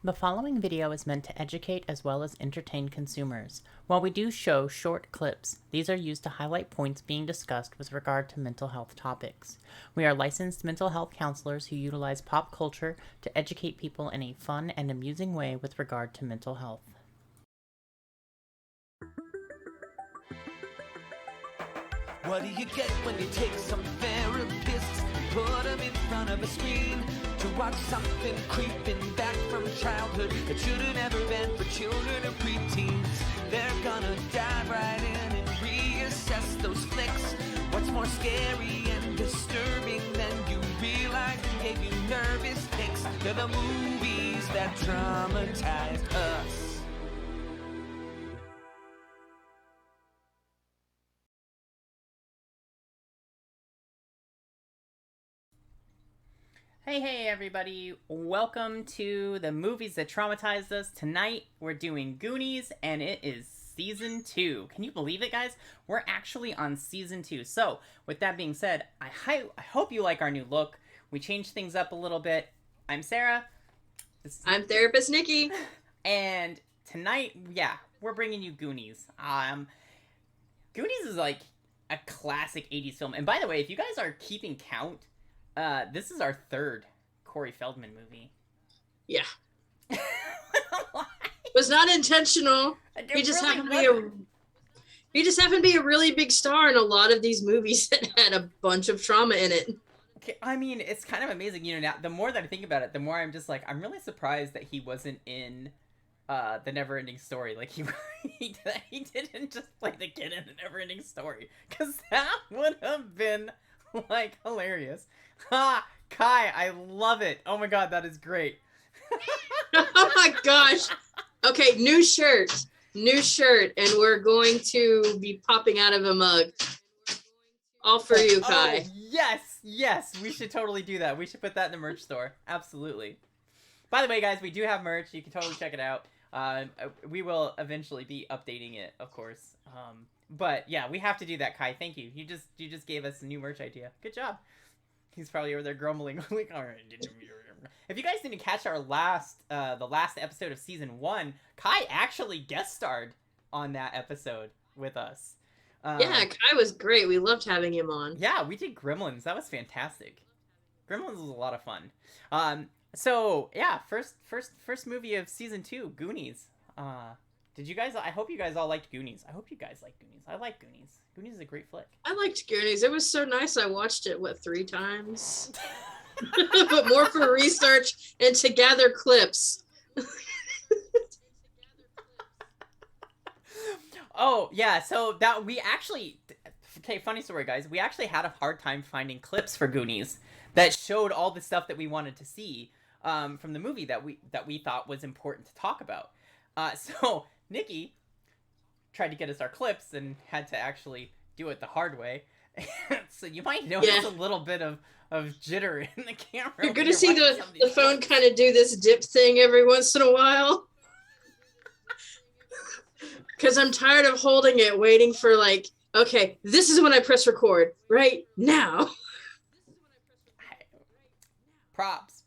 The following video is meant to educate as well as entertain consumers. While we do show short clips, these are used to highlight points being discussed with regard to mental health topics. We are licensed mental health counselors who utilize pop culture to educate people in a fun and amusing way with regard to mental health. What do you get when you take some therapists and put them in front of a screen to watch something creeping back from childhood that should have never been for children or preteens? They're gonna dive right in and reassess those flicks. What's more scary and disturbing than you realize and gave you nervous ticks? They're the movies that traumatized us. Hey everybody, welcome to the movies that traumatized us. Tonight we're doing Goonies and it is season 2. Can you believe it, guys? We're actually on season 2. So with that being said, I hope you like our new look. We changed things up a little bit. I'm Sarah. I'm therapist Nikki. And tonight, yeah, we're bringing you Goonies. Goonies is like a classic 80s film. And by the way, if you guys are keeping count, this is our third Corey Feldman movie. Yeah. It was not intentional. He just happened to be a really big star in a lot of these movies that had a bunch of trauma in it. Okay, I mean, it's kind of amazing, you know, now the more that I think about it, the more I'm just like, I'm really surprised that he wasn't in The Neverending Story. Like he didn't just play the kid in The Neverending Story, because that would have been like hilarious. Ha! Kai, I love it. Oh my god, that is great. Oh my gosh. Okay, new shirt, and we're going to be popping out of a mug. All for you, Kai. Oh, yes, we should totally do that. We should put that in the merch store. Absolutely. By the way, guys, we do have merch. You can totally check it out. We will eventually be updating it, of course. But yeah, we have to do that, Kai. Thank you. You just gave us a new merch idea. Good job. He's probably over there grumbling. Like, all right. If you guys didn't catch our the last episode of season 1, Kai actually guest starred on that episode with us. Yeah, Kai was great. We loved having him on. Yeah, we did Gremlins. That was fantastic. Gremlins was a lot of fun. So yeah, first movie of season 2, Goonies. Did you guys? I hope you guys all liked Goonies. I hope you guys like Goonies. I like Goonies. Goonies is a great flick. I liked Goonies. It was so nice. I watched it 3 times, but more for research and to gather clips. Oh yeah, so that we actually, okay, funny story, guys. We actually had a hard time finding clips for Goonies that showed all the stuff that we wanted to see from the movie that we thought was important to talk about. So Nikki tried to get us our clips and had to actually do it the hard way. So you might notice a little bit of jitter in the camera. You're going to see the phone kind of do this dip thing every once in a while. Because I'm tired of holding it, waiting for like, okay, this is when I press record, right now. Props.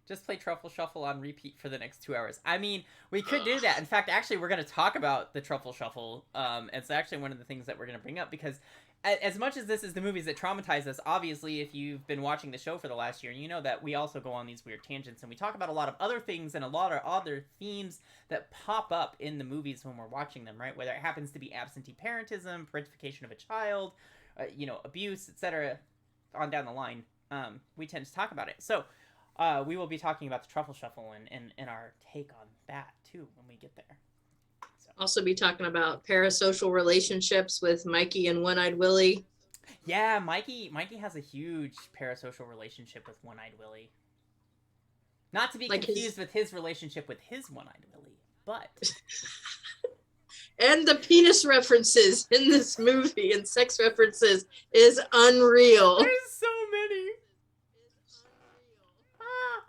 Just play Truffle Shuffle on repeat for the next 2 hours. I mean, we could do that. In fact, actually, we're going to talk about the Truffle Shuffle. It's actually one of the things that we're going to bring up, because as much as this is the movies that traumatize us, obviously, if you've been watching the show for the last year, you know that we also go on these weird tangents, and we talk about a lot of other things and a lot of other themes that pop up in the movies when we're watching them, right? Whether it happens to be absentee parentism, parentification of a child, abuse, etc., on down the line, we tend to talk about it. So we will be talking about the Truffle Shuffle and our take on that, too, when we get there. So. Also be talking about parasocial relationships with Mikey and One-Eyed Willie. Yeah, Mikey has a huge parasocial relationship with One-Eyed Willie. Not to be like confused with his relationship with his One-Eyed Willie, but... And the penis references in this movie and sex references is unreal. There's so many.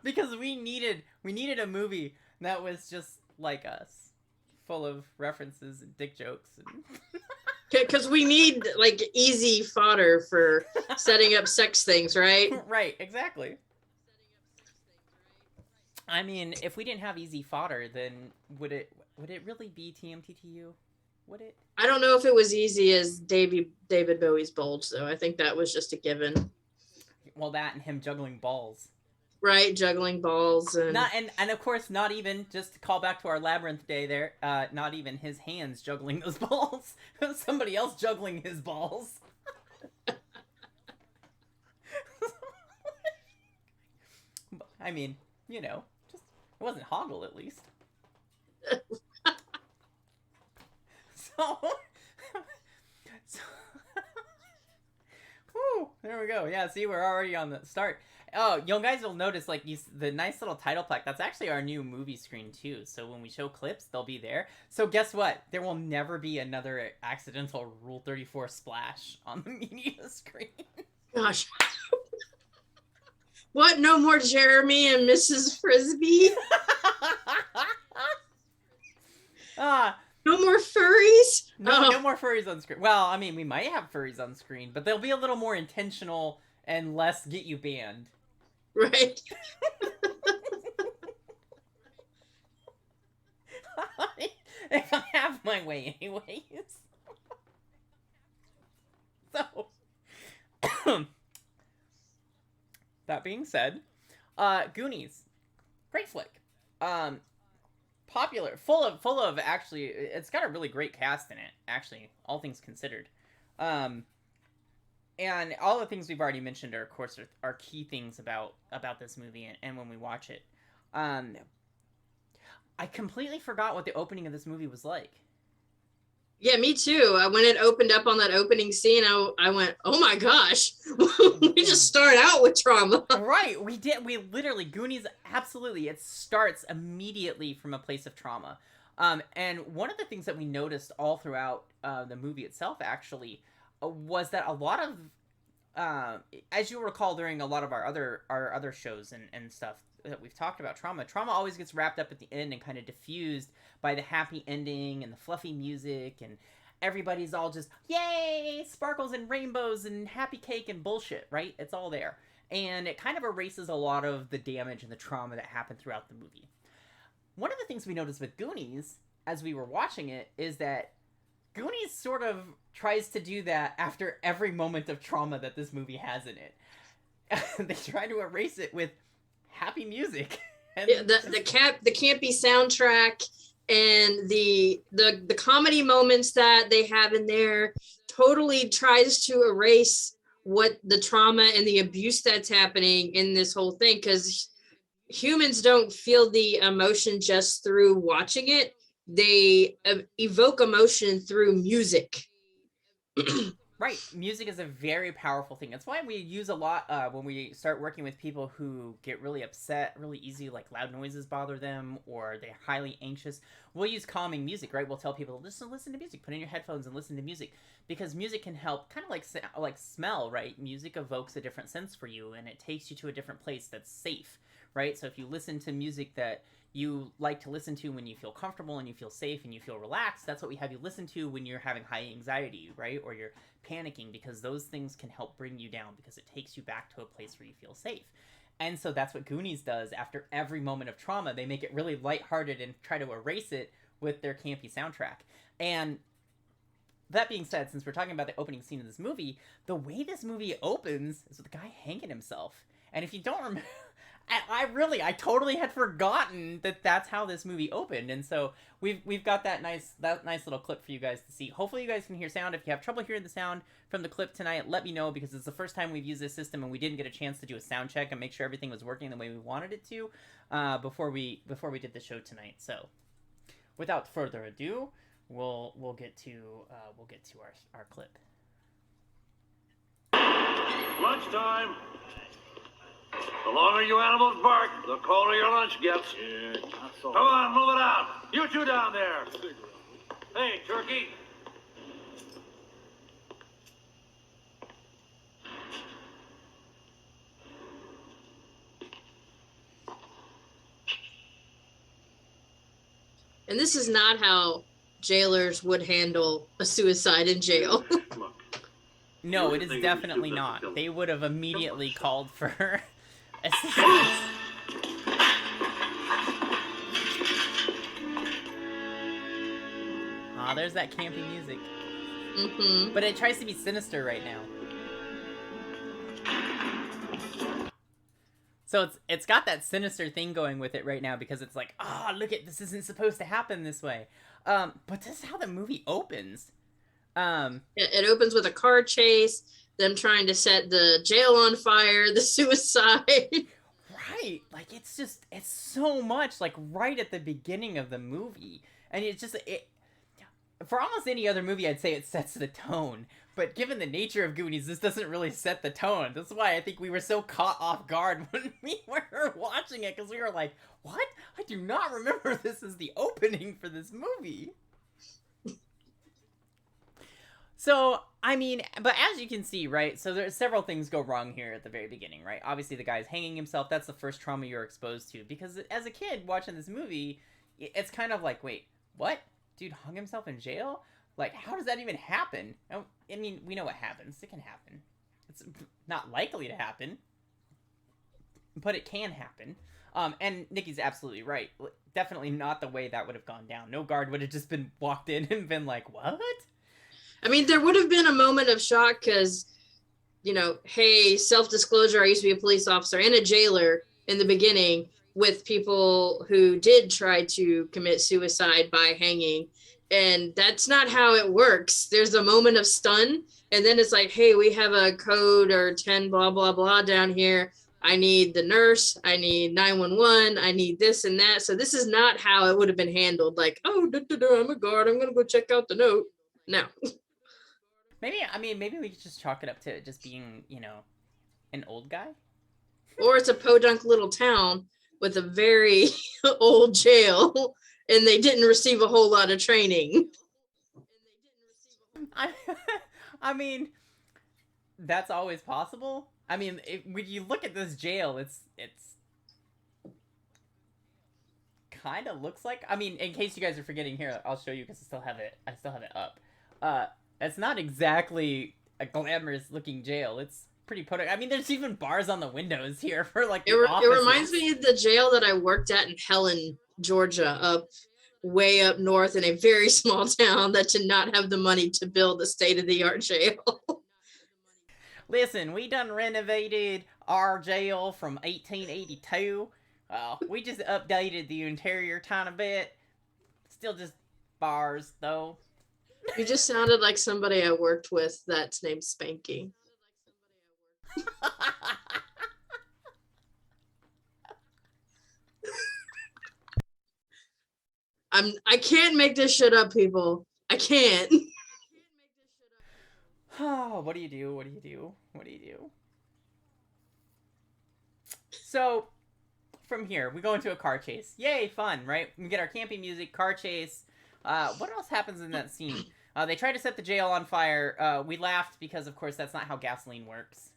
Because we needed a movie that was just like us, full of references and dick jokes. Because we need like easy fodder for setting up sex things, right? Right, exactly. I mean, if we didn't have easy fodder, then would it really be TMTTU? Would it? I don't know if it was easy as David Bowie's bulge, though. I think that was just a given. Well, that and him juggling balls. Right, juggling balls and and of course, not even, just to call back to our labyrinth day there, not even his hands juggling those balls. Somebody else juggling his balls. I mean, you know, just it wasn't Hoggle at least. So whew, there we go. Yeah, see, we're already on the start. Oh, you guys will notice, like, the nice little title plaque. That's actually our new movie screen, too. So when we show clips, they'll be there. So guess what? There will never be another accidental Rule 34 splash on the media screen. Gosh. What? No more Jeremy and Mrs. Frisbee? No more furries? No more furries on screen. Well, I mean, we might have furries on screen, but they'll be a little more intentional and less get you banned. Right. If I have my way anyways. So, that being said, Goonies, great flick. Popular, full of actually, it's got a really great cast in it, actually, all things considered. And all the things we've already mentioned are, of course, are key things about this movie and when we watch it. I completely forgot what the opening of this movie was like. Yeah, me too. When it opened up on that opening scene, I went, oh my gosh, we just start out with trauma. Right, we did. We literally, Goonies, absolutely, it starts immediately from a place of trauma. And one of the things that we noticed all throughout the movie itself, actually, was that a lot of, as you recall during a lot of our other shows and stuff that we've talked about, trauma always gets wrapped up at the end and kind of diffused by the happy ending and the fluffy music, and everybody's all just, yay, sparkles and rainbows and happy cake and bullshit, right? It's all there. And it kind of erases a lot of the damage and the trauma that happened throughout the movie. One of the things we noticed with Goonies, as we were watching it, is that Goonies sort of tries to do that after every moment of trauma that this movie has in it. They try to erase it with happy music. And yeah, the campy soundtrack and the comedy moments that they have in there totally tries to erase what the trauma and the abuse that's happening in this whole thing, because humans don't feel the emotion just through watching it. They evoke emotion through music. Right. Music is a very powerful thing. That's why we use a lot when we start working with people who get really upset really easy, like loud noises bother them or they're highly anxious. We'll use calming music, right? We'll tell people, listen to music. Put in your headphones and listen to music, because music can help, kind of like smell, right? Music evokes a different sense for you, and it takes you to a different place that's safe, right? So if you listen to music that you like to listen to when you feel comfortable and you feel safe and you feel relaxed, that's what we have you listen to when you're having high anxiety, right? Or you're panicking, because those things can help bring you down, because it takes you back to a place where you feel safe. And so that's what Goonies does after every moment of trauma. They make it really lighthearted and try to erase it with their campy soundtrack. And that being said, since we're talking about the opening scene of this movie, the way this movie opens is with the guy hanging himself. And if you don't remember, I totally had forgotten that that's how this movie opened. And so we've got that nice little clip for you guys to see. Hopefully you guys can hear sound. If you have trouble hearing the sound from the clip tonight, let me know, because it's the first time we've used this system and we didn't get a chance to do a sound check and make sure everything was working the way we wanted it to before we did the show tonight. So without further ado, we'll get to our clip. Lunchtime. The longer you animals bark, the colder your lunch gets. Yeah, Come on, move it out. You two down there. Hey, turkey. And this is not how jailers would handle a suicide in jail. No, it is definitely not. They would have immediately called for assistance. Ah, there's that campy music. Mm-hmm. But it tries to be sinister right now. So it's got that sinister thing going with it right now because it's like, look at this isn't supposed to happen this way. But this is how the movie opens. It opens with a car chase, them trying to set the jail on fire, the suicide. Right. Like it's so much like right at the beginning of the movie. And for almost any other movie, I'd say it sets the tone. But given the nature of Goonies, this doesn't really set the tone. That's why I think we were so caught off guard when we were watching it, because we were like, what? I do not remember this as the opening for this movie. So, I mean, but as you can see, right, so there's several things go wrong here at the very beginning, right? Obviously, the guy's hanging himself. That's the first trauma you're exposed to. Because as a kid watching this movie, it's kind of like, wait, what? Dude hung himself in jail? Like, how does that even happen? I mean, we know what happens. It can happen. It's not likely to happen, but it can happen. And Nikki's absolutely right. Definitely not the way that would have gone down. No guard would have just been walked in and been like, what? I mean, there would have been a moment of shock because, you know, hey, self-disclosure, I used to be a police officer and a jailer in the beginning with people who did try to commit suicide by hanging. And that's not how it works. There's a moment of stun, and then it's like, hey, we have a code or 10 blah, blah, blah down here. I need the nurse. I need 911. I need this and that. So this is not how it would have been handled. Like, I'm a guard. I'm going to go check out the note. No. Maybe we could just chalk it up to just being, you know, an old guy. Or it's a podunk little town with a very old jail, and they didn't receive a whole lot of training. I mean, that's always possible. I mean, when you look at this jail, it's kind of looks like. I mean, in case you guys are forgetting here, I'll show you because I still have it up. It's not exactly a glamorous looking jail. It's pretty I mean, there's even bars on the windows here for like the it reminds me of the jail that I worked at in Helen, Georgia, way up north in a very small town that did not have the money to build a state-of-the-art jail. Listen, we done renovated our jail from 1882. We just updated the interior tiny bit. Still just bars, though. You just sounded like somebody I worked with that's named Spanky. I can't make this shit up, people. I can't. Oh, what do you do? So, from here, we go into a car chase. Yay, fun, right? We get our camping music, car chase. What else happens in that scene? They try to set the jail on fire. We laughed because, of course, that's not how gasoline works.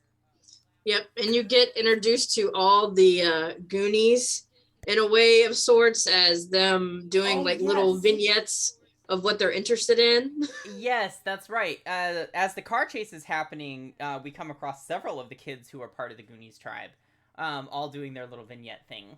Yep, and you get introduced to all the Goonies in a way of sorts as them doing little vignettes of what they're interested in. Yes, that's right. As the car chase is happening, we come across several of the kids who are part of the Goonies tribe, all doing their little vignette thing.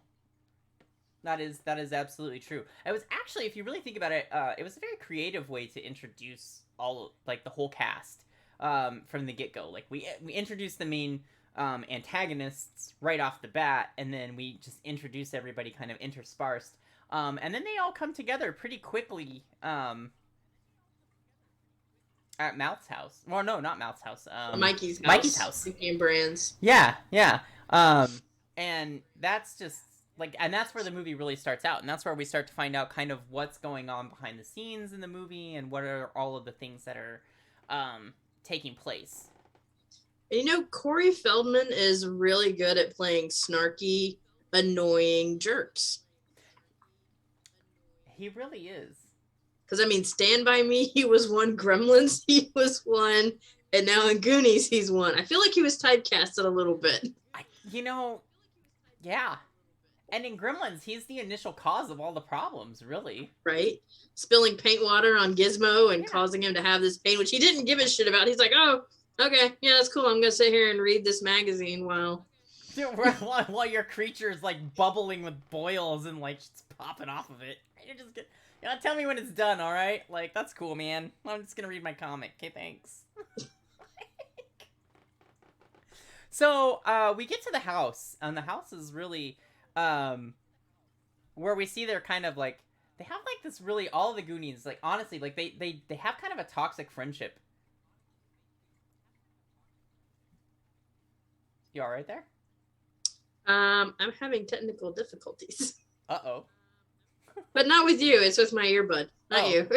That is absolutely true. It was actually, if you really think about it, it was a very creative way to introduce the whole cast from the get-go. Like we introduced the main antagonists right off the bat, and then we just introduce everybody kind of interspersed. And then they all come together pretty quickly at Mouth's house. Well, no, not Mouth's house. Mikey's house. Mikey's house. And Brands. Yeah. And that's just and that's where the movie really starts out, and that's where we start to find out kind of what's going on behind the scenes in the movie and what are all of the things that are taking place. You know, Corey Feldman is really good at playing snarky, annoying jerks. He really is. Because, I mean, Stand By Me, he was one. Gremlins, he was one. And now in Goonies, he's one. I feel like he was typecasted a little bit. Yeah. And in Gremlins, he's the initial cause of all the problems, really. Right? Spilling paint water on Gizmo and causing him to have this pain, which he didn't give a shit about. He's like, oh, okay, yeah, that's cool. I'm going to sit here and read this magazine while while your creature is like bubbling with boils and like just popping off of it. You're just gonna, tell me when it's done, all right? Like, that's cool, man. I'm just gonna read my comic. Okay, thanks. So we get to the house, and the house is really where we see they're kind of like, they have like this really, all of the Goonies, like honestly, like they have kind of a toxic friendship. You all right there? I'm having technical difficulties. Uh-oh. But not with you. It's with my earbud. Not you.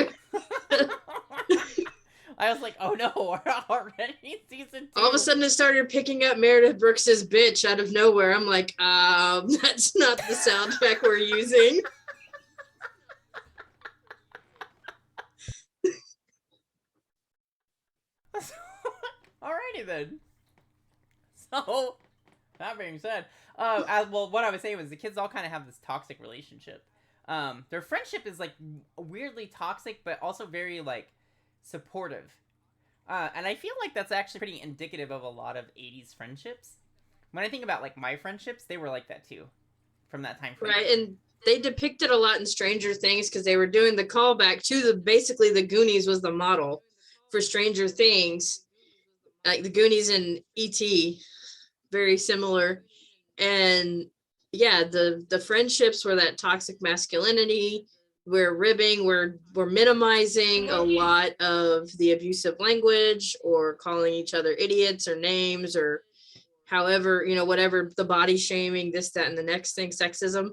I was like, oh no, we're already season 2. All of a sudden it started picking up Meredith Brooks's bitch out of nowhere. I'm like, that's not the sound effect we're using. Alrighty then. So, that being said, well, what I was saying was the kids all kind of have this toxic relationship. Their friendship is like weirdly toxic, but also very like supportive. And I feel like that's actually pretty indicative of a lot of 80s friendships. When I think about like my friendships, they were like that too, from that time frame. Right, and they depicted a lot in Stranger Things because they were doing the callback to basically the Goonies was the model for Stranger Things. Like the Goonies and E.T., very similar. And yeah, the friendships were that toxic masculinity. We're ribbing, we're minimizing a lot of the abusive language or calling each other idiots or names or however, whatever, the body shaming, this, that, and the next thing, sexism.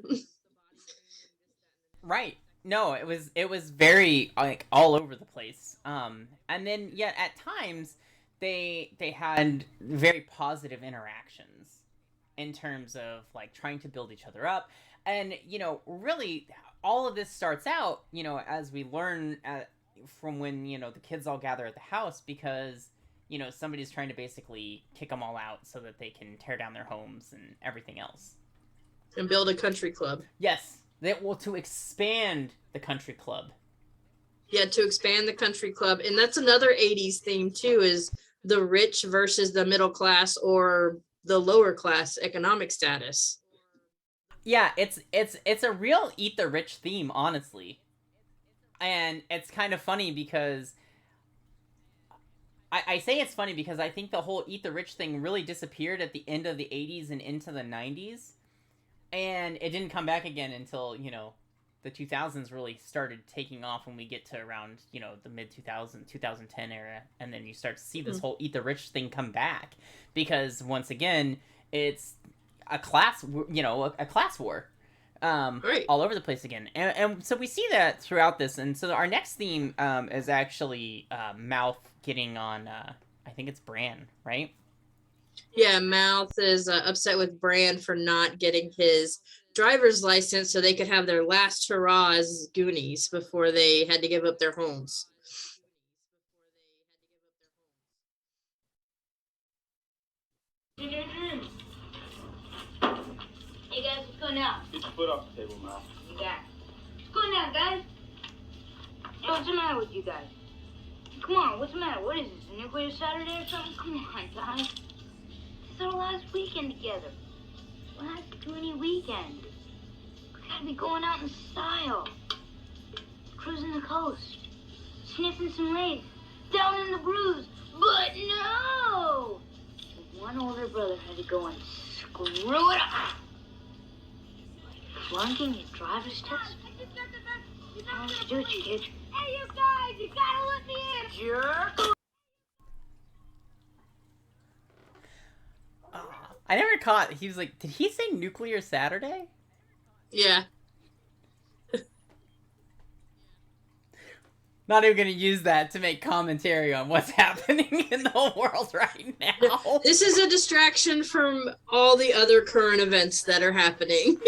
Right. No, it was very like all over the place. And then yet at times they had very positive interactions in terms of like trying to build each other up. And really all of this starts out, as we learn from when, the kids all gather at the house because, somebody's trying to basically kick them all out so that they can tear down their homes and everything else. And build a country club. Yes. To expand the country club. Yeah, to expand the country club. And that's another 80s theme too, is the rich versus the middle class or the lower class economic status. Yeah, it's a real eat the rich theme, honestly. And it's kind of funny because I say it's funny because I think the whole eat the rich thing really disappeared at the end of the 80s and into the 90s. And it didn't come back again until, the 2000s really started taking off when we get to around, the mid-2000, 2010 era. And then you start to see this whole eat the rich thing come back. Because, once again, it's a class war. Right. All over the place again. And so we see that throughout this. And so our next theme is actually Mouth getting on, I think it's Bran, right? Yeah, Mouth is upset with Bran for not getting his driver's license so they could have their last hurrah as Goonies before they had to give up their homes. Hey guys, what's going on? Get your foot off the table, Mal. Yeah. What's going on, guys? Hey, what's the matter with you guys? Come on, what's the matter? What is this, a nuclear Saturday or something? Come on, guys. It's our last weekend together. Last Goonie weekend. We gotta be going out in style. Cruising the coast. Sniffing some lakes. Down in the brews. But no! One older brother had to go and screw it up. Flunking your driver's test? How did you do it, you kid? Hey, you guys, you gotta let me in! Jerk! I never caught. He was like, did he say nuclear Saturday? Yeah. Not even going to use that to make commentary on what's happening in the world right now. This is a distraction from all the other current events that are happening.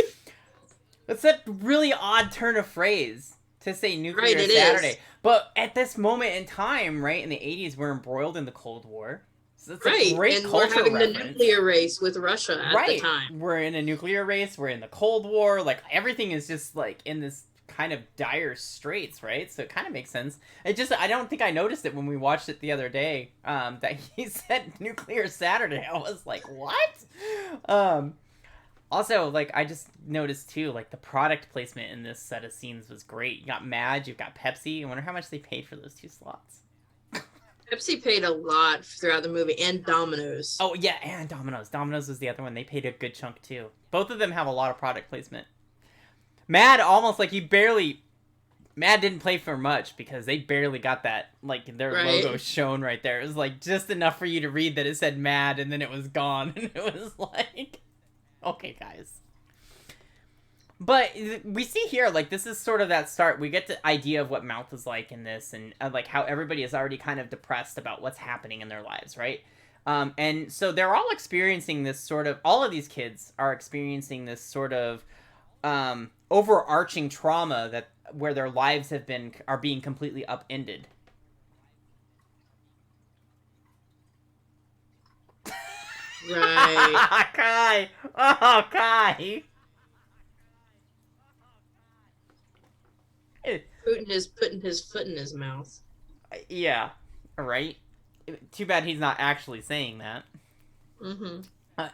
It's a really odd turn of phrase to say nuclear Right, it Saturday. is. But at this moment in time, right, in the 80s, we're embroiled in the Cold War. So it's Right, a great and culture we're having reference. the nuclear race with Russia at the time. We're in a nuclear race. We're in the Cold War. Like, everything is just, like, in this kind of dire straits, right? So it kind of makes sense. I don't think I noticed it when we watched it the other day, that he said Nuclear Saturday. I was like, what? Also, like, I just noticed, too, like, the product placement in this set of scenes was great. You got Madge, you've got Pepsi. I wonder how much they paid for those 2 slots. Pepsi paid a lot throughout the movie, and Domino's. Oh, yeah, and Domino's. Domino's was the other one. They paid a good chunk, too. Both of them have a lot of product placement. Mad, almost, like, Mad didn't play for much, because they barely got that, like, their logo shown right there. It was, like, just enough for you to read that it said Mad, and then it was gone, and it was like... Okay, guys. But we see here, like, this is sort of that start. We get the idea of what Mouth is like in this, and like how everybody is already kind of depressed about what's happening in their lives, right? And so they're all experiencing this sort of, all of these kids are experiencing this sort of overarching trauma that where their lives are being completely upended. Right. Kai! Oh, Kai! Putting his foot in his mouth. Yeah, right? Too bad he's not actually saying that. Mm-hmm.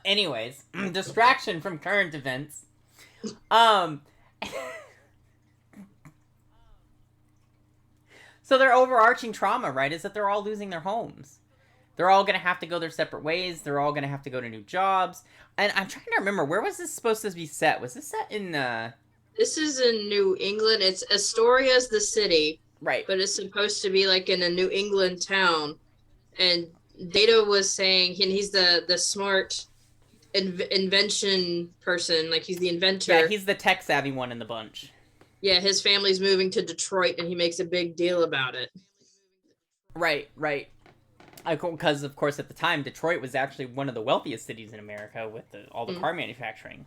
Anyways, distraction from current events. So their overarching trauma, right, is that they're all losing their homes. They're all going to have to go their separate ways. They're all going to have to go to new jobs. And I'm trying to remember, where was this supposed to be set? Was this set in... This is in New England. It's Astoria's the city. Right. But it's supposed to be like in a New England town. And Data was saying, and he's the smart invention person. Like, he's the inventor. Yeah, he's the tech-savvy one in the bunch. Yeah, his family's moving to Detroit, and he makes a big deal about it. Right. Because, of course, at the time, Detroit was actually one of the wealthiest cities in America with all the car manufacturing.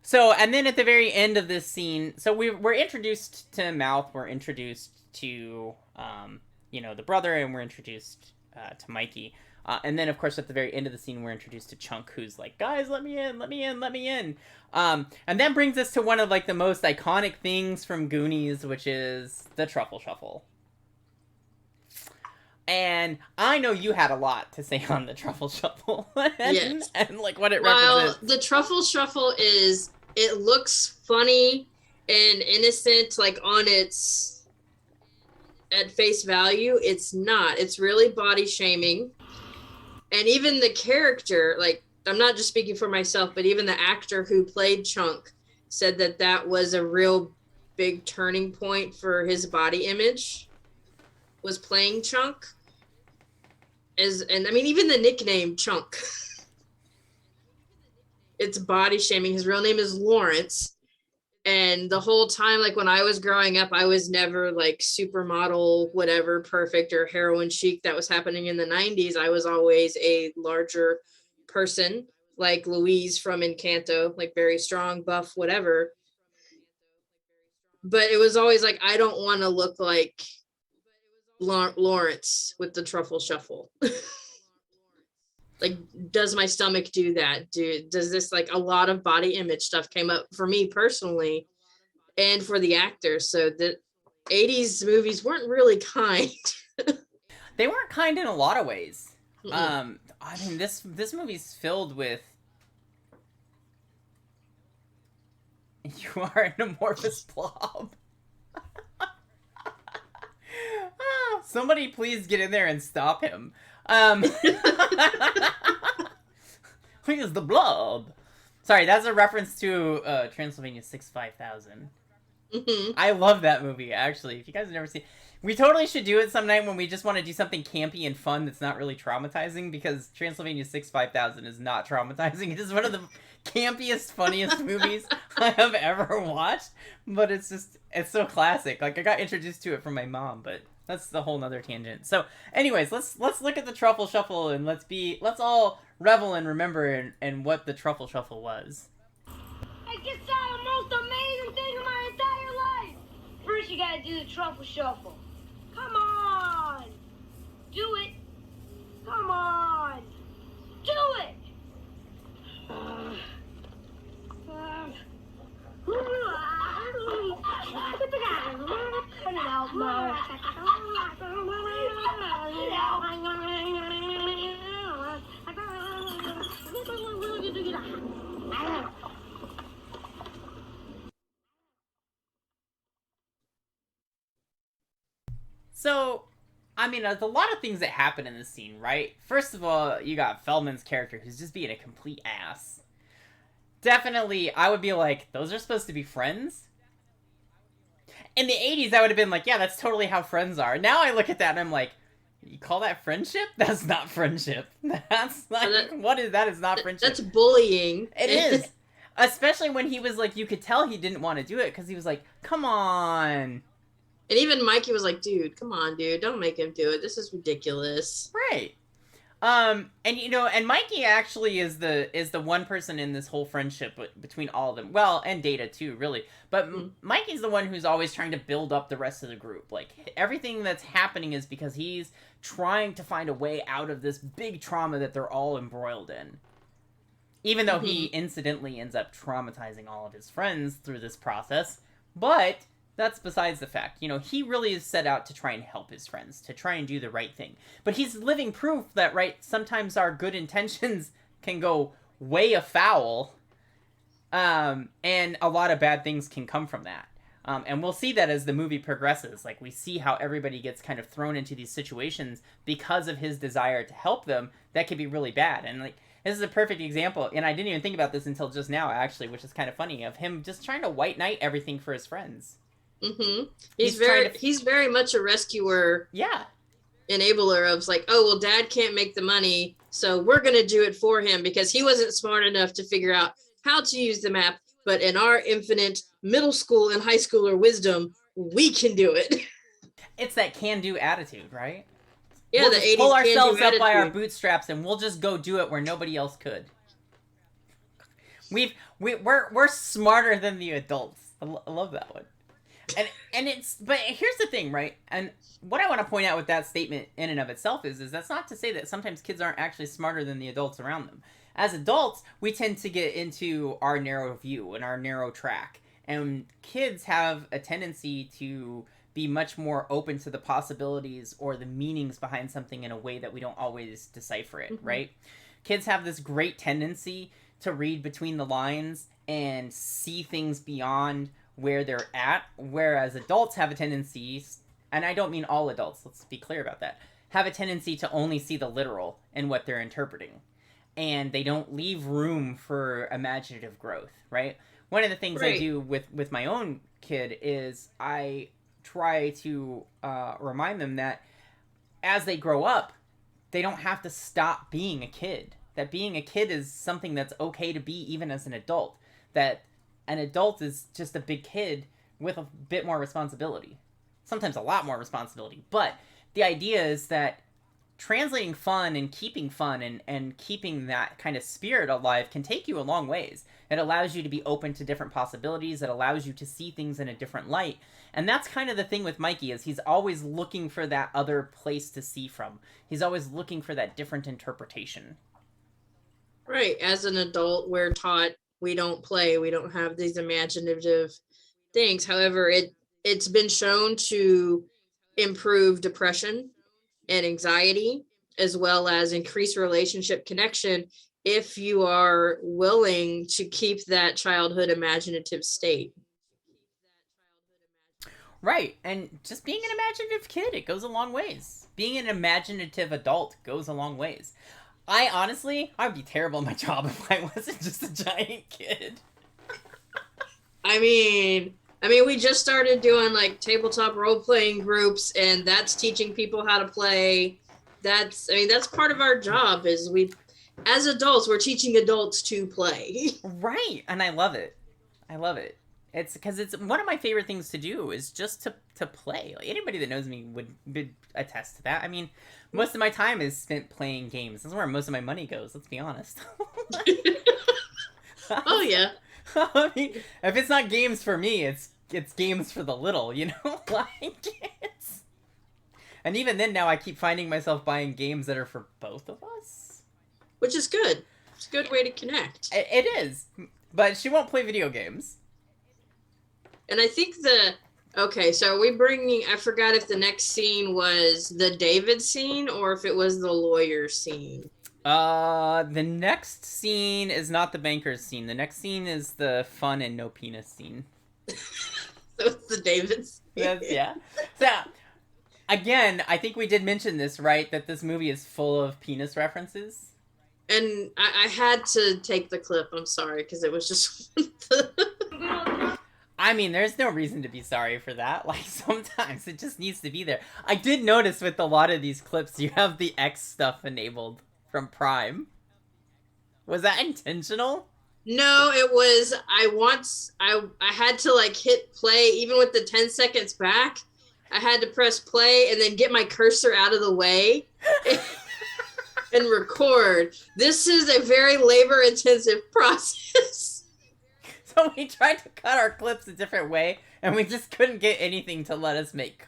So, and then at the very end of this scene, so we're introduced to Mouth, we're introduced to, the brother, and we're introduced to Mikey. And then, of course, at the very end of the scene, we're introduced to Chunk, who's like, guys, let me in. And that brings us to one of, like, the most iconic things from Goonies, which is the Truffle Shuffle. And I know you had a lot to say on the Truffle Shuffle. Yes. And like what it represents. The Truffle Shuffle it looks funny and innocent, like at face value. It's not. It's really body shaming. And even the character, like, I'm not just speaking for myself, but even the actor who played Chunk said that was a real big turning point for his body image, was playing Chunk. Even the nickname Chunk, it's body shaming. His real name is Lawrence. And the whole time, like, when I was growing up, I was never like supermodel, whatever, perfect, or heroin chic that was happening in the 90s. I was always a larger person, like Louise from Encanto, like very strong, buff, whatever. But it was always like, I don't want to look like Lawrence with the Truffle Shuffle. Like, does my stomach do that? Does this, like, a lot of body image stuff came up for me personally and for the actors. So the 80s movies weren't really kind. They weren't kind in a lot of ways. This movie's filled with you are an amorphous blob. Somebody please get in there and stop him. He is the blob. Sorry, that's a reference to Transylvania 65000. Mm-hmm. I love that movie, actually. If you guys have never seen it, we totally should do it some night when we just want to do something campy and fun that's not really traumatizing, because Transylvania 65000 is not traumatizing. It is one of the campiest, funniest movies I have ever watched, but it's so classic. Like, I got introduced to it from my mom, but that's the whole nother tangent. So, anyways, let's look at the Truffle Shuffle, and let's all revel and remember and what the Truffle Shuffle was. I just saw the most amazing thing in my entire life. First, you gotta do the Truffle Shuffle. Come on, do it. Come on, do it. So, I mean, there's a lot of things that happen in this scene, right? First of all, you got Feldman's character who's just being a complete ass. Definitely, I would be like, those are supposed to be friends? In the 80s, I would have been like, yeah, that's totally how friends are. Now I look at that and I'm like, you call that friendship? That's not friendship. That's like, what is that? Is not friendship. That's bullying. It is. Especially when he was like, you could tell he didn't want to do it because he was like, come on. And even Mikey was like, dude, come on, dude. Don't make him do it. This is ridiculous. Right. And you know, and Mikey actually is the one person in this whole friendship between all of them. Well, and Data too, really. But Mikey's the one who's always trying to build up the rest of the group. Like, everything that's happening is because he's trying to find a way out of this big trauma that they're all embroiled in. Even though he incidentally ends up traumatizing all of his friends through this process. But that's besides the fact. You know, he really is set out to try and help his friends, to try and do the right thing. But he's living proof that, right, sometimes our good intentions can go way afoul, and a lot of bad things can come from that. And we'll see that as the movie progresses. Like, we see how everybody gets kind of thrown into these situations because of his desire to help them. That could be really bad. And, like, this is a perfect example, and I didn't even think about this until just now, actually, which is kind of funny, of him just trying to white knight everything for his friends. He's very much a rescuer. Yeah. Enabler of like, oh, well, dad can't make the money, so we're going to do it for him because he wasn't smart enough to figure out how to use the map. But in our infinite middle school and high schooler wisdom, we can do it. It's that can-do attitude, right? Yeah, we'll the just 80s pull ourselves can-do up by our attitude. bootstraps and we'll just go do it where nobody else could. We're smarter than the adults. I love that one. And it's, but here's the thing, right? And what I want to point out with that statement in and of itself is that's not to say that sometimes kids aren't actually smarter than the adults around them. As adults, we tend to get into our narrow view and our narrow track. And kids have a tendency to be much more open to the possibilities or the meanings behind something in a way that we don't always decipher it, right? Kids have this great tendency to read between the lines and see things beyond where they're at, whereas adults have a tendency, and I don't mean all adults, let's be clear about that, have a tendency to only see the literal in what they're interpreting. And they don't leave room for imaginative growth, right? One of the things I do with my own kid is I try to remind them that as they grow up, they don't have to stop being a kid. That being a kid is something that's okay to be even as an adult. That an adult is just a big kid with a bit more responsibility. Sometimes a lot more responsibility. But the idea is that translating fun and keeping fun and keeping that kind of spirit alive can take you a long ways. It allows you to be open to different possibilities. It allows you to see things in a different light. And that's kind of the thing with Mikey, is he's always looking for that other place to see from. He's always looking for that different interpretation. Right. As an adult, we're taught we don't play. We don't have these imaginative things. However, it's been shown to improve depression and anxiety, as well as increase relationship connection if you are willing to keep that childhood imaginative state. Right, and just being an imaginative kid, it goes a long ways. Being an imaginative adult goes a long ways. I'd be terrible at my job if I wasn't just a giant kid. I mean, we just started doing like tabletop role-playing groups, and that's teaching people how to play. That's part of our job, is as adults, we're teaching adults to play. Right, and I love it. It's because it's one of my favorite things to do is just to play. Like, anybody that knows me would attest to that. I mean, most of my time is spent playing games. That's where most of my money goes, let's be honest. Oh, yeah. I mean, if it's not games for me, it's games for the little, you know? Like, and even then now I keep finding myself buying games that are for both of us. Which is good. It's a good way to connect. It is. But she won't play video games. And I think so are we bringing, I forgot if the next scene was the David scene or if it was the lawyer scene. The next scene is not the banker's scene. The next scene is the fun and no penis scene. So it's the David's. Yeah. So, again, I think we did mention this, right? That this movie is full of penis references. And I had to take the clip. I'm sorry, because it was just... I mean, there's no reason to be sorry for that. Like, sometimes it just needs to be there. I did notice with a lot of these clips, you have the X stuff enabled from Prime. Was that intentional? No, it was, I had to like hit play, even with the 10 seconds back, I had to press play and then get my cursor out of the way and record. This is a very labor intensive process. So we tried to cut our clips a different way and we just couldn't get anything to let us make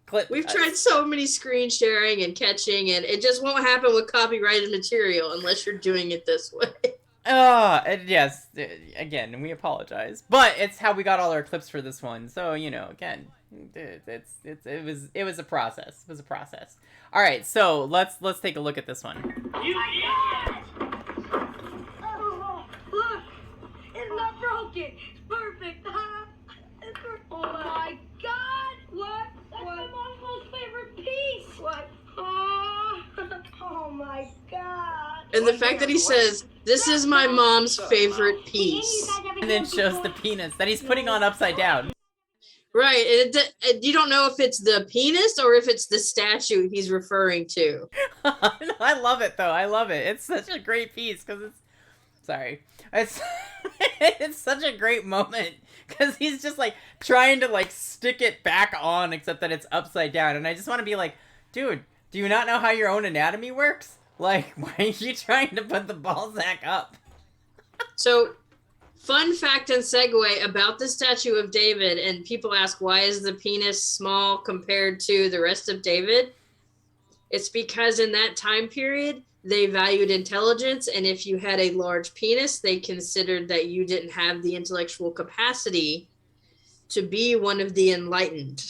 clip We've cuts. tried so many screen sharing and catching, and it just won't happen with copyrighted material unless you're doing it this way. Yes, again, we apologize, but it's how we got all our clips for this one. So, you know, again, it was a process. It was a process. All right, so let's take a look at this one. Oh, look, it's not broken. It's perfect. It's perfect. Oh my God! What? That's my mom's most favorite piece. What? Oh my God! And the fact that he says, "This is my mom's favorite piece." And then shows the penis that he's putting on upside down. Right, and you don't know if it's the penis or if it's the statue he's referring to. I love it, though. I love it. It's such a great piece, because it's... Sorry. It's, it's such a great moment, because he's just, like, trying to, like, stick it back on, except that it's upside down. And I just want to be like, dude, do you not know how your own anatomy works? Like, why are you trying to put the ball sack up? So, fun fact and segue about the statue of David, and people ask, why is the penis small compared to the rest of David? It's because in that time period, they valued intelligence, and if you had a large penis, they considered that you didn't have the intellectual capacity to be one of the enlightened,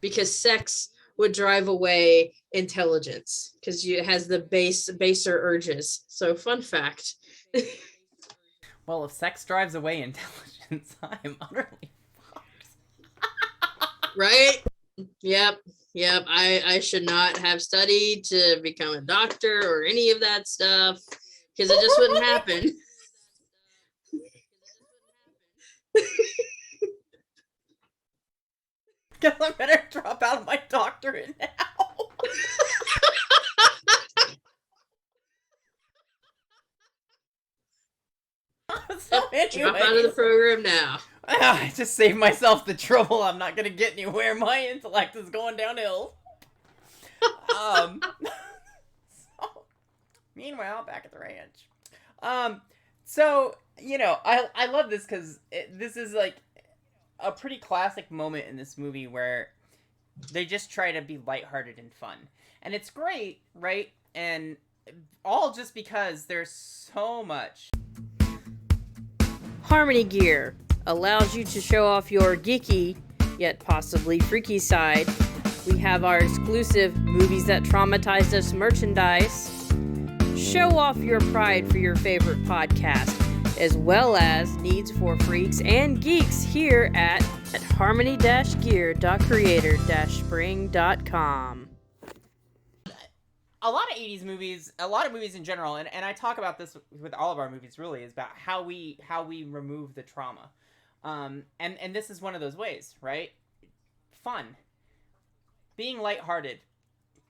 because sex would drive away intelligence, because it has the baser urges. So, fun fact. Well, if sex drives away intelligence, I am utterly fucked. Right? Yep. I should not have studied to become a doctor or any of that stuff, because it just wouldn't happen. Guess I better drop out of my doctorate now. So Drop out of the program now. I just saved myself the trouble. I'm not gonna get anywhere. My intellect is going downhill. So, meanwhile, back at the ranch. So, you know, I love this because this is like a pretty classic moment in this movie where they just try to be lighthearted and fun. And it's great, right? And all just because there's so much. Harmony Gear allows you to show off your geeky, yet possibly freaky side. We have our exclusive Movies That Traumatized Us merchandise. Show off your pride for your favorite podcast, as well as needs for freaks and geeks here at harmony-gear.creator-spring.com. A lot of 80s movies, a lot of movies in general, and I talk about this with all of our movies, really, is about how we remove the trauma. And this is one of those ways, right? Fun. Being lighthearted.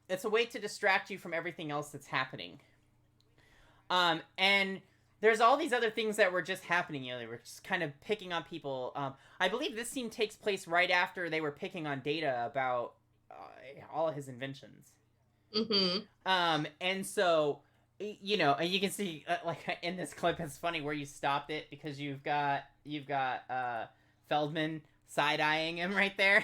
It's a way to distract you from everything else that's happening. And there's all these other things that were just happening. You know, they were just kind of picking on people. I believe this scene takes place right after they were picking on Data about all of his inventions. Mm-hmm. And so, you know, and you can see, like, in this clip, it's funny where you stopped it because you've got Feldman side-eyeing him right there.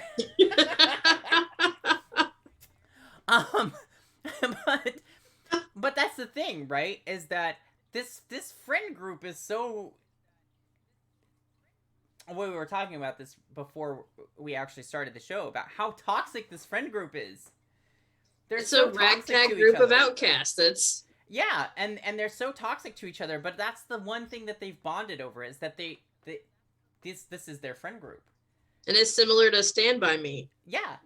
But that's the thing, right? Is that this friend group is so... We were talking about this before we actually started the show, about how toxic this friend group is. It's a ragtag group of outcasts. Yeah, and they're so toxic to each other, but that's the one thing that they've bonded over is that this is their friend group. And it's similar to Stand By Me. Yeah.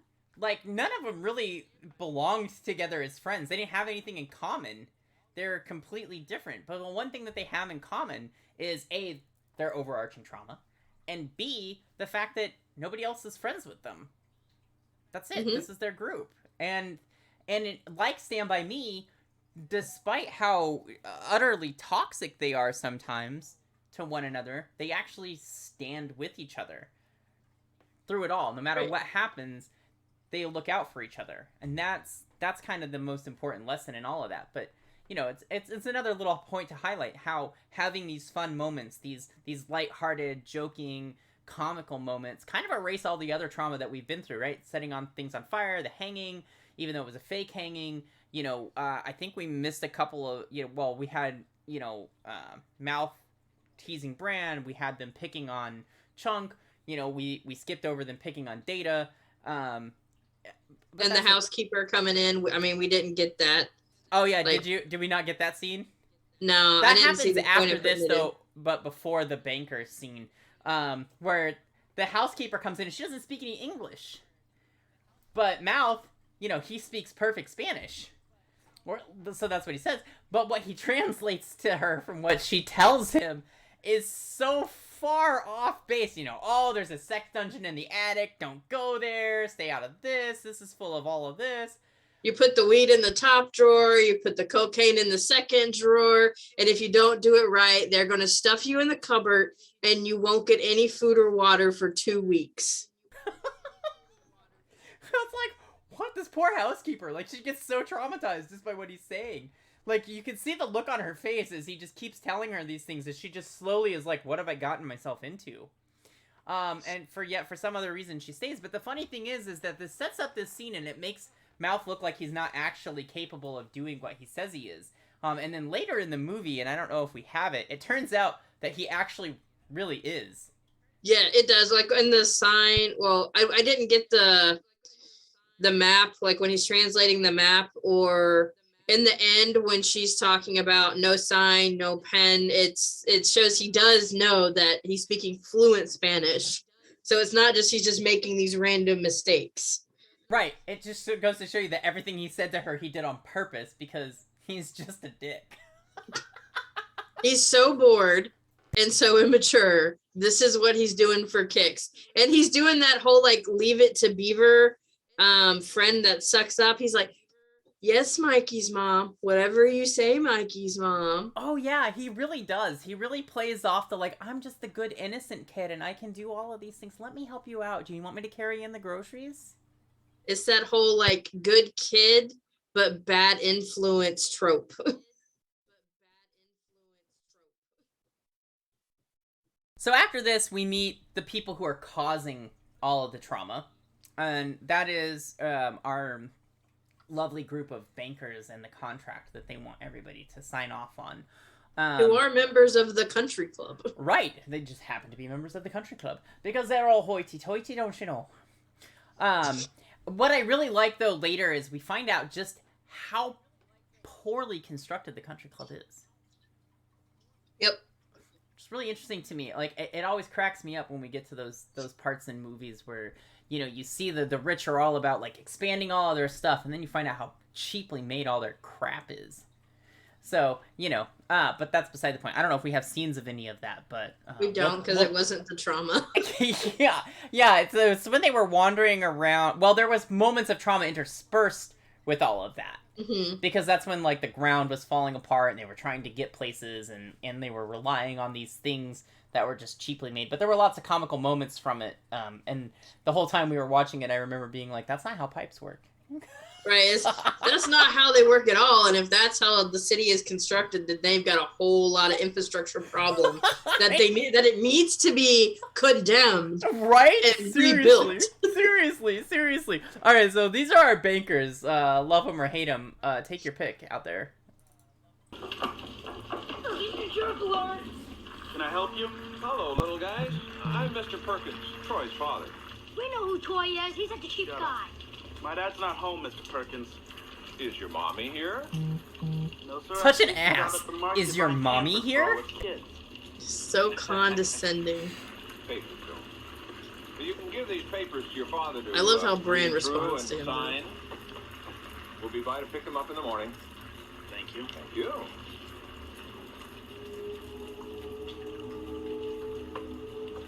Like, none of them really belonged together as friends. They didn't have anything in common. They're completely different. But the one thing that they have in common is, A, their overarching trauma, and B, the fact that nobody else is friends with them. That's it. Mm-hmm. This is their group. And like Stand By Me, despite how utterly toxic they are sometimes to one another, they actually stand with each other through it all. No matter what happens, they look out for each other. And that's kind of the most important lesson in all of that. But, you know, it's another little point to highlight how having these fun moments, these lighthearted, joking, comical moments kind of erase all the other trauma that we've been through, right? Setting things on fire, the hanging, even though it was a fake hanging. You know, I think we missed a couple of, we had, Mouth teasing Bran. We had them picking on Chunk. We skipped over them picking on Data. And the housekeeper coming in. I mean, we didn't get that. Oh, yeah. Did we not get that scene? No, that happens after this, though, but before the banker scene, where the housekeeper comes in and she doesn't speak any English. But Mouth, he speaks perfect Spanish. So that's what he says. But what he translates to her from what she tells him is so far off base. There's a sex dungeon in the attic. Don't go there. Stay out of this. This is full of all of this. You put the weed in the top drawer. You put the cocaine in the second drawer. And if you don't do it right, they're going to stuff you in the cupboard and you won't get any food or water for 2 weeks. It's like, what? This poor housekeeper, like, she gets so traumatized just by what he's saying. Like, you can see the look on her face as he just keeps telling her these things, as she just slowly is like, what have I gotten myself into? And for some other reason she stays. But the funny thing is that this sets up this scene and it makes Mouth look like he's not actually capable of doing what he says he is. And then later in the movie, and I don't know if we have it, it turns out that he actually really is. Yeah, it does. Like in the sign, well, I didn't get the map, like when he's translating the map, or in the end when she's talking about no sign, no pen, it shows he does know that he's speaking fluent Spanish. So it's not just he's just making these random mistakes. Right. It just goes to show you that everything he said to her he did on purpose because he's just a dick. He's so bored and so immature. This is what he's doing for kicks. And he's doing that whole like Leave It to Beaver friend that sucks up. He's like, yes, Mikey's mom. Whatever you say, Mikey's mom. Oh, yeah, he really does. He really plays off the, like, I'm just the good, innocent kid, and I can do all of these things. Let me help you out. Do you want me to carry in the groceries? It's that whole, like, good kid, but bad influence trope. So after this, we meet the people who are causing all of the trauma. And that is our lovely group of bankers and the contract that they want everybody to sign off on. Who are members of the country club. Right. They just happen to be members of the country club. Because they're all hoity-toity, don't you know? What I really like, though, later is we find out just how poorly constructed the country club is. Yep. It's really interesting to me. Like, it always cracks me up when we get to those parts in movies where, you see the rich are all about, like, expanding all of their stuff, and then you find out how cheaply made all their crap is. So, but that's beside the point. I don't know if we have scenes of any of that, but... we don't, because it wasn't the trauma. Yeah, it's when they were wandering around... Well, there was moments of trauma interspersed with all of that. Mm-hmm. Because that's when, like, the ground was falling apart, and they were trying to get places, and they were relying on these things that were just cheaply made. But there were lots of comical moments from it, and the whole time we were watching it, I remember being like, that's not how pipes work. Right, that's not how they work at all. And if that's how the city is constructed, then they've got a whole lot of infrastructure problem that it needs to be condemned, right? And rebuilt. Seriously. All right, so these are our bankers. Love them or hate them. Take your pick out there. Can I help you? Hello, little guys. I'm Mr. Perkins, Troy's father. We know who Troy is. He's like the chief guy. My dad's not home, Mr. Perkins. Is your mommy here? No, sir. Such an I'm down ass. at the market Is your buying mommy campers for here? all the kids. So condescending. Papers, Joe. You can give these papers to your father to I love how read Bran through responds and to him. sign. We'll be by to pick them up in the morning. Thank you. Thank you.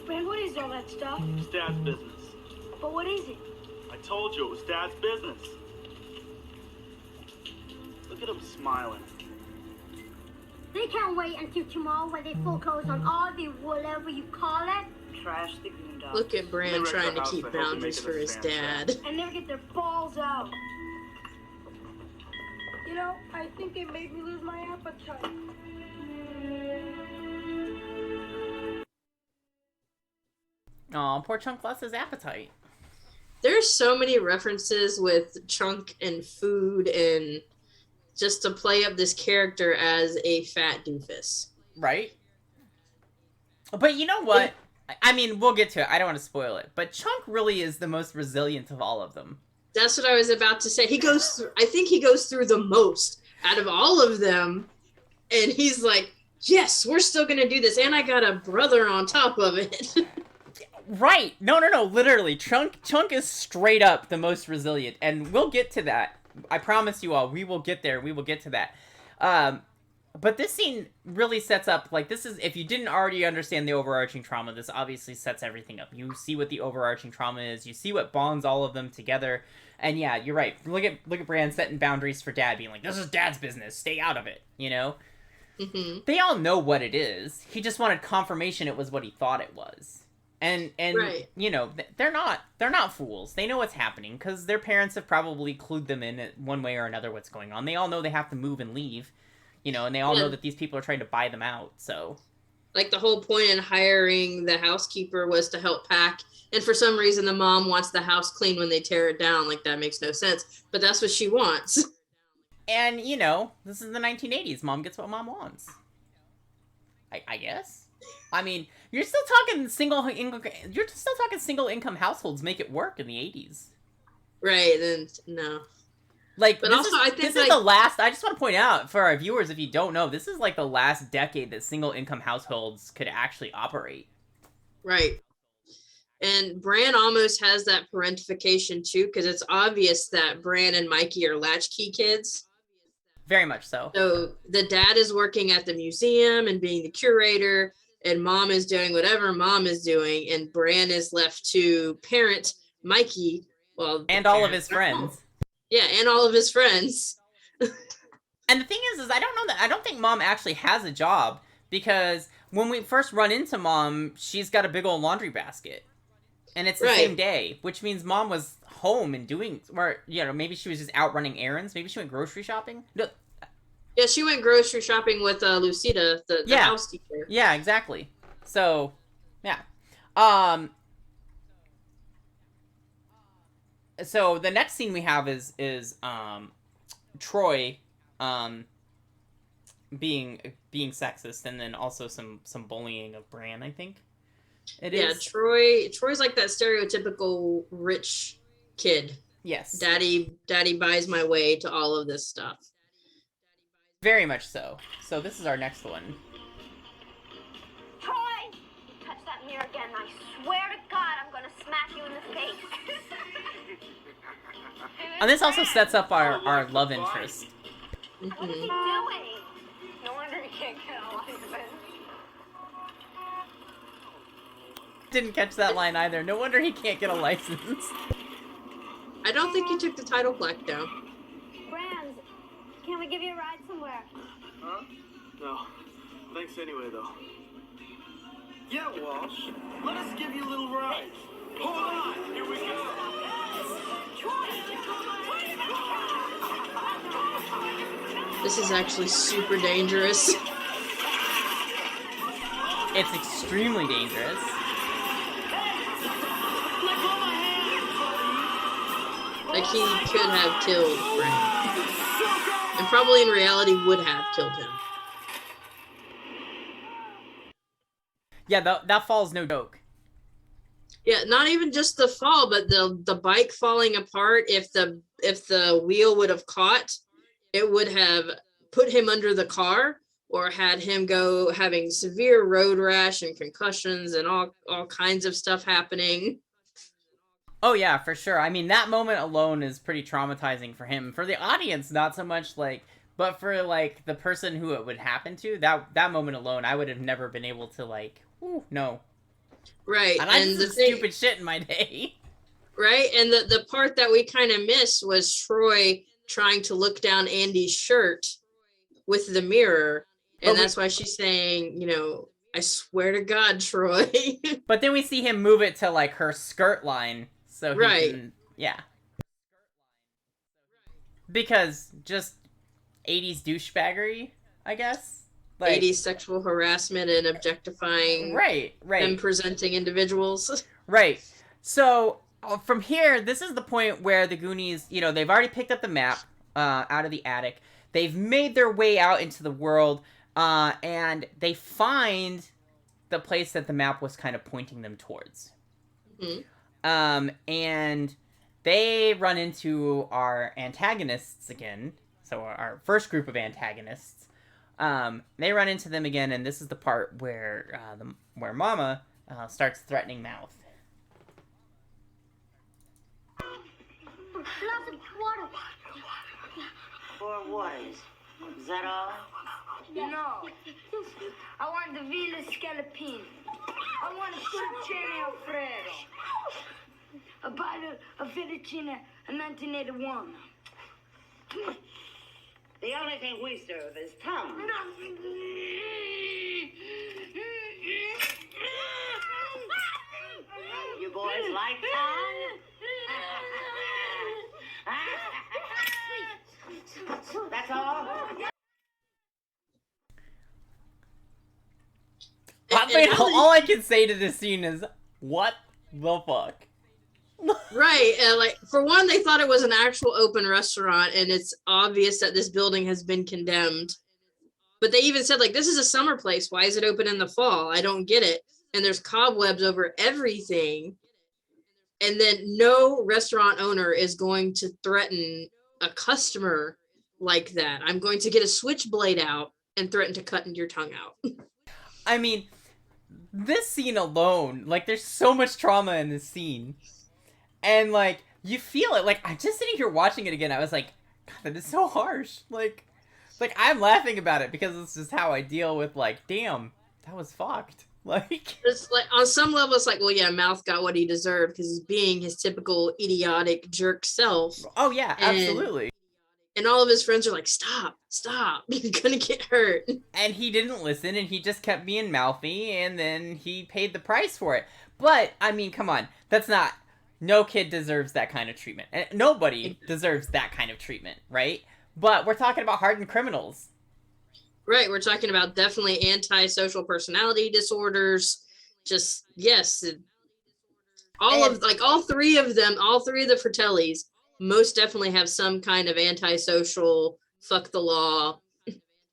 Brand, what is all that stuff? It's Dad's business. But what is it? I told you it was Dad's business. Look at him smiling. They can't wait until tomorrow when they focus on all the whatever you call it. Trash the green dot. Look at Bran They wrecked trying to our house keep by hoping to boundaries make for it a his sand trap. dad. And never get their balls out. You know, I think it made me lose my appetite. Aw, poor Chunk lost his appetite. There's so many references with Chunk and food and just to play up this character as a fat doofus. Right? But you know what? I mean, we'll get to it. I don't want to spoil it. But Chunk really is the most resilient of all of them. That's what I was about to say. I think he goes through the most out of all of them. And he's like, yes, we're still going to do this. And I got a brother on top of it. Right. No. Literally. Chunk is straight up the most resilient. And we'll get to that. I promise you all, we will get there. We will get to that. But this scene really sets up, like, this is, if you didn't already understand the overarching trauma, this obviously sets everything up. You see what the overarching trauma is. You see what bonds all of them together. And yeah, you're right. Look at Bran setting boundaries for Dad, being like, this is Dad's business. Stay out of it, you know? Mm-hmm. They all know what it is. He just wanted confirmation it was what he thought it was. And Right. you know, they're not fools. They know what's happening because their parents have probably clued them in one way or another what's going on. They all know they have to move and leave, you know, and they all know that these people are trying to buy them out. So, like, the whole point in hiring the housekeeper was to help pack, and for some reason the mom wants the house clean when they tear it down. Like, that makes no sense, but that's what she wants. and you know, this is the 1980s. Mom gets what mom wants. I guess. I mean, you're still talking single income households make it work in the 80s. Right, then no. Like, But this also, is, I think, this like, is the last, I just want to point out for our viewers, if you don't know, this is like the last decade that single income households could actually operate. Right. And Bran almost has that parentification too, because it's obvious that Bran and Mikey are latchkey kids. Very much so. So the dad is working at the museum and being the curator, and mom is doing whatever mom is doing, and Bran is left to parent Mikey. Well, And all of his friends. Yeah, and all of his friends. And the thing is I don't think mom actually has a job, because when we first run into mom, she's got a big old laundry basket. And it's the same day, which means mom was home and doing, or, you know, maybe she was just out running errands. Maybe she went grocery shopping. No. Yeah, she went grocery shopping with Lucida, the housekeeper. Yeah, exactly. So, yeah. So the next scene we have is Troy being sexist, and then also some bullying of Bran, I think. Troy's like that stereotypical rich kid. Yes. Daddy buys my way to all of this stuff. Very much so. So this is our next one. Troy! You touch that mirror again, I swear to God I'm gonna smack you in the face. And this also sets up our love interest. What is he doing? No wonder he can't get a license. Didn't catch that line either. No wonder he can't get a license. I don't think he took the title plaque down. Brands, can we give you a ride somewhere? Huh? No. Thanks anyway, though. Yeah, Walsh. Let us give you a little ride. Hold on. Here we go. This is actually super dangerous. It's extremely dangerous. Like, he could have killed Bran. And probably in reality would have killed him. Yeah, that fall's no joke. Yeah, not even just the fall, but the bike falling apart. If the wheel would have caught, it would have put him under the car or had him go having severe road rash and concussions and all kinds of stuff happening. Oh yeah, for sure. I mean, that moment alone is pretty traumatizing for him. For the audience, not so much like, but for like the person who it would happen to, that moment alone, I would have never been able to like, ooh, no. Right. And I and did some stupid shit in my day. Right. And the part that we kind of missed was Troy trying to look down Andy's shirt with the mirror. And that's why she's saying, you know, I swear to God, Troy. But then we see him move it to like her skirt line. So he Right. can, yeah. Because just 80s douchebaggery, I guess. Like 80s sexual harassment and objectifying right. and presenting individuals. Right. So from here, this is the point where the Goonies, you know, they've already picked up the map out of the attic. They've made their way out into the world, and they find the place that the map was kind of pointing them towards. Mm-hmm. And they run into our antagonists again. So our first group of antagonists. They run into them again, and this is the part where where Mama starts threatening Mouth. Lots of water. 4 waters. Is that all? No. I want the Villa Scalapino. I want a Sultane Alfredo. A bottle of Fettuccine in 1981. The only thing we serve is tongue. You boys like tongue? That's all? All I can say to this scene is, what the fuck? Right. And like, for one, they thought it was an actual open restaurant, and it's obvious that this building has been condemned. But they even said, like, this is a summer place. Why is it open in the fall? I don't get it. And there's cobwebs over everything. And then no restaurant owner is going to threaten a customer like that. I'm going to get a switchblade out and threaten to cut your tongue out. I mean, this scene alone, like, there's so much trauma in this scene. And, like, you feel it. Like, I'm just sitting here watching it again. I was like, God, that is so harsh. Like, I'm laughing about it because it's just how I deal with, like, damn, that was fucked. Like, it's like, on some level, it's like, well, yeah, Mouth got what he deserved because he's being his typical idiotic jerk self. Oh, yeah, absolutely. And all of his friends are like, stop, you're gonna get hurt. And he didn't listen, and he just kept being mouthy, and then he paid the price for it. But, I mean, come on, that's not... No kid deserves that kind of treatment. And nobody deserves that kind of treatment, right? But we're talking about hardened criminals. Right, we're talking about definitely antisocial personality disorders. Just, yes. All three of the Fratellis most definitely have some kind of antisocial, fuck the law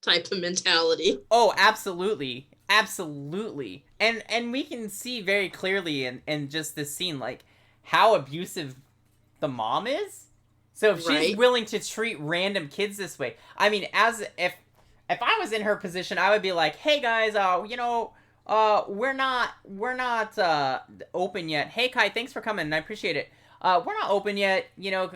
type of mentality. Oh, absolutely. Absolutely. And we can see very clearly in just this scene, like, how abusive the mom is. So if she's willing to treat random kids this way, I mean, if I was in her position, I would be like, hey guys, you know, we're not open yet. Hey Kai, thanks for coming, I appreciate it. We're not open yet, you know,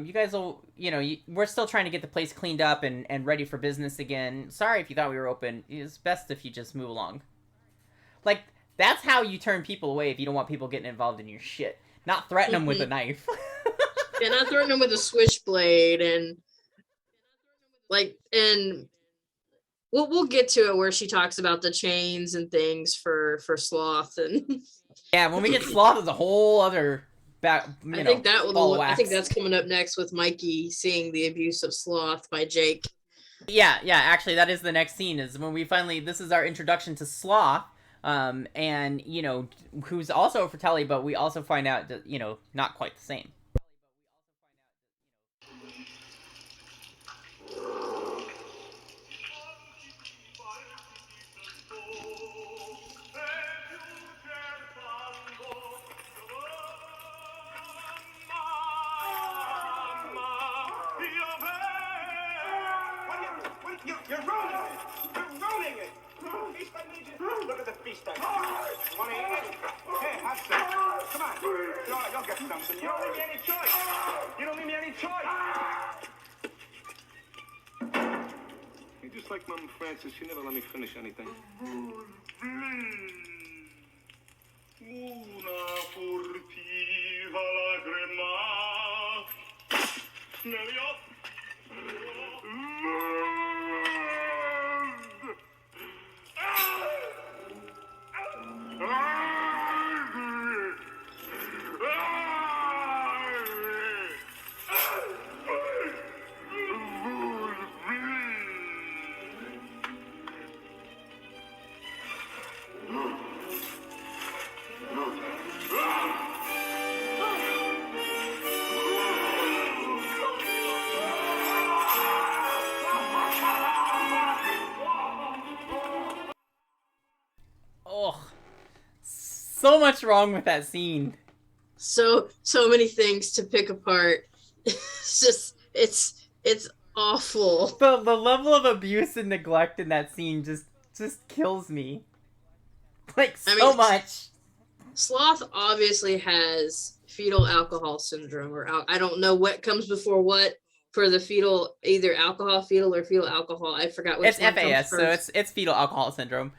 you guys will, you know, we're still trying to get the place cleaned up and ready for business again. Sorry if you thought we were open. It's best if you just move along. Like, that's how you turn people away if you don't want people getting involved in your shit. Not threaten them with a knife. Yeah, not threaten them with a switchblade, and we'll get to it where she talks about the chains and things for Sloth, and yeah, when we get Sloth, is a whole other I think that's coming up next with Mikey seeing the abuse of Sloth by Jake. Yeah, actually, that is the next scene. Is when we finally. This is our introduction to Sloth. And, you know, who's also a Fratelli, but we also find out that, you know, not quite the same. You're ruining it! You're ruining it! Feast, I need you. Look at the feast I need. Want to eat it? Hey, have some. Come on. You'll get something. You don't leave me any choice. You don't leave me any choice. You're just like Mama Francis. She never let me finish anything. Una furtiva lagrima negli occhi. Oh, so much wrong with that scene. So many things to pick apart. It's just it's awful. The level of abuse and neglect in that scene just kills me. Like, so much. Sloth obviously has fetal alcohol syndrome, or I don't know what comes before what for the fetal, either fetal or fetal alcohol. I forgot which It's one FAS, comes first. so it's fetal alcohol syndrome.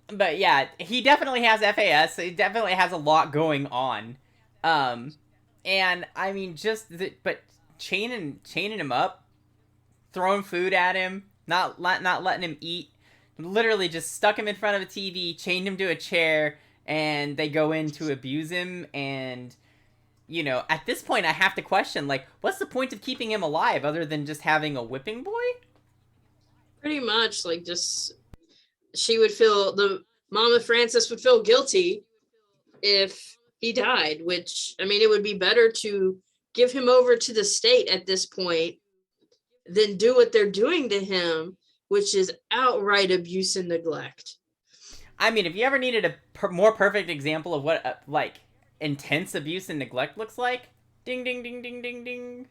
But yeah, he definitely has FAS. So he definitely has a lot going on. And I mean, but chaining him up, throwing food at him, not letting him eat, literally just stuck him in front of a TV, chained him to a chair, and they go in to abuse him. And you know, at this point, I have to question, like, what's the point of keeping him alive other than just having a whipping boy? Pretty much, like, just Mama Francis would feel guilty if he died, which, I mean, it would be better to give him over to the state at this point than do what they're doing to him, which is outright abuse and neglect. I mean, if you ever needed a more perfect example of what, like, intense abuse and neglect looks like, ding, ding, ding, ding, ding, ding.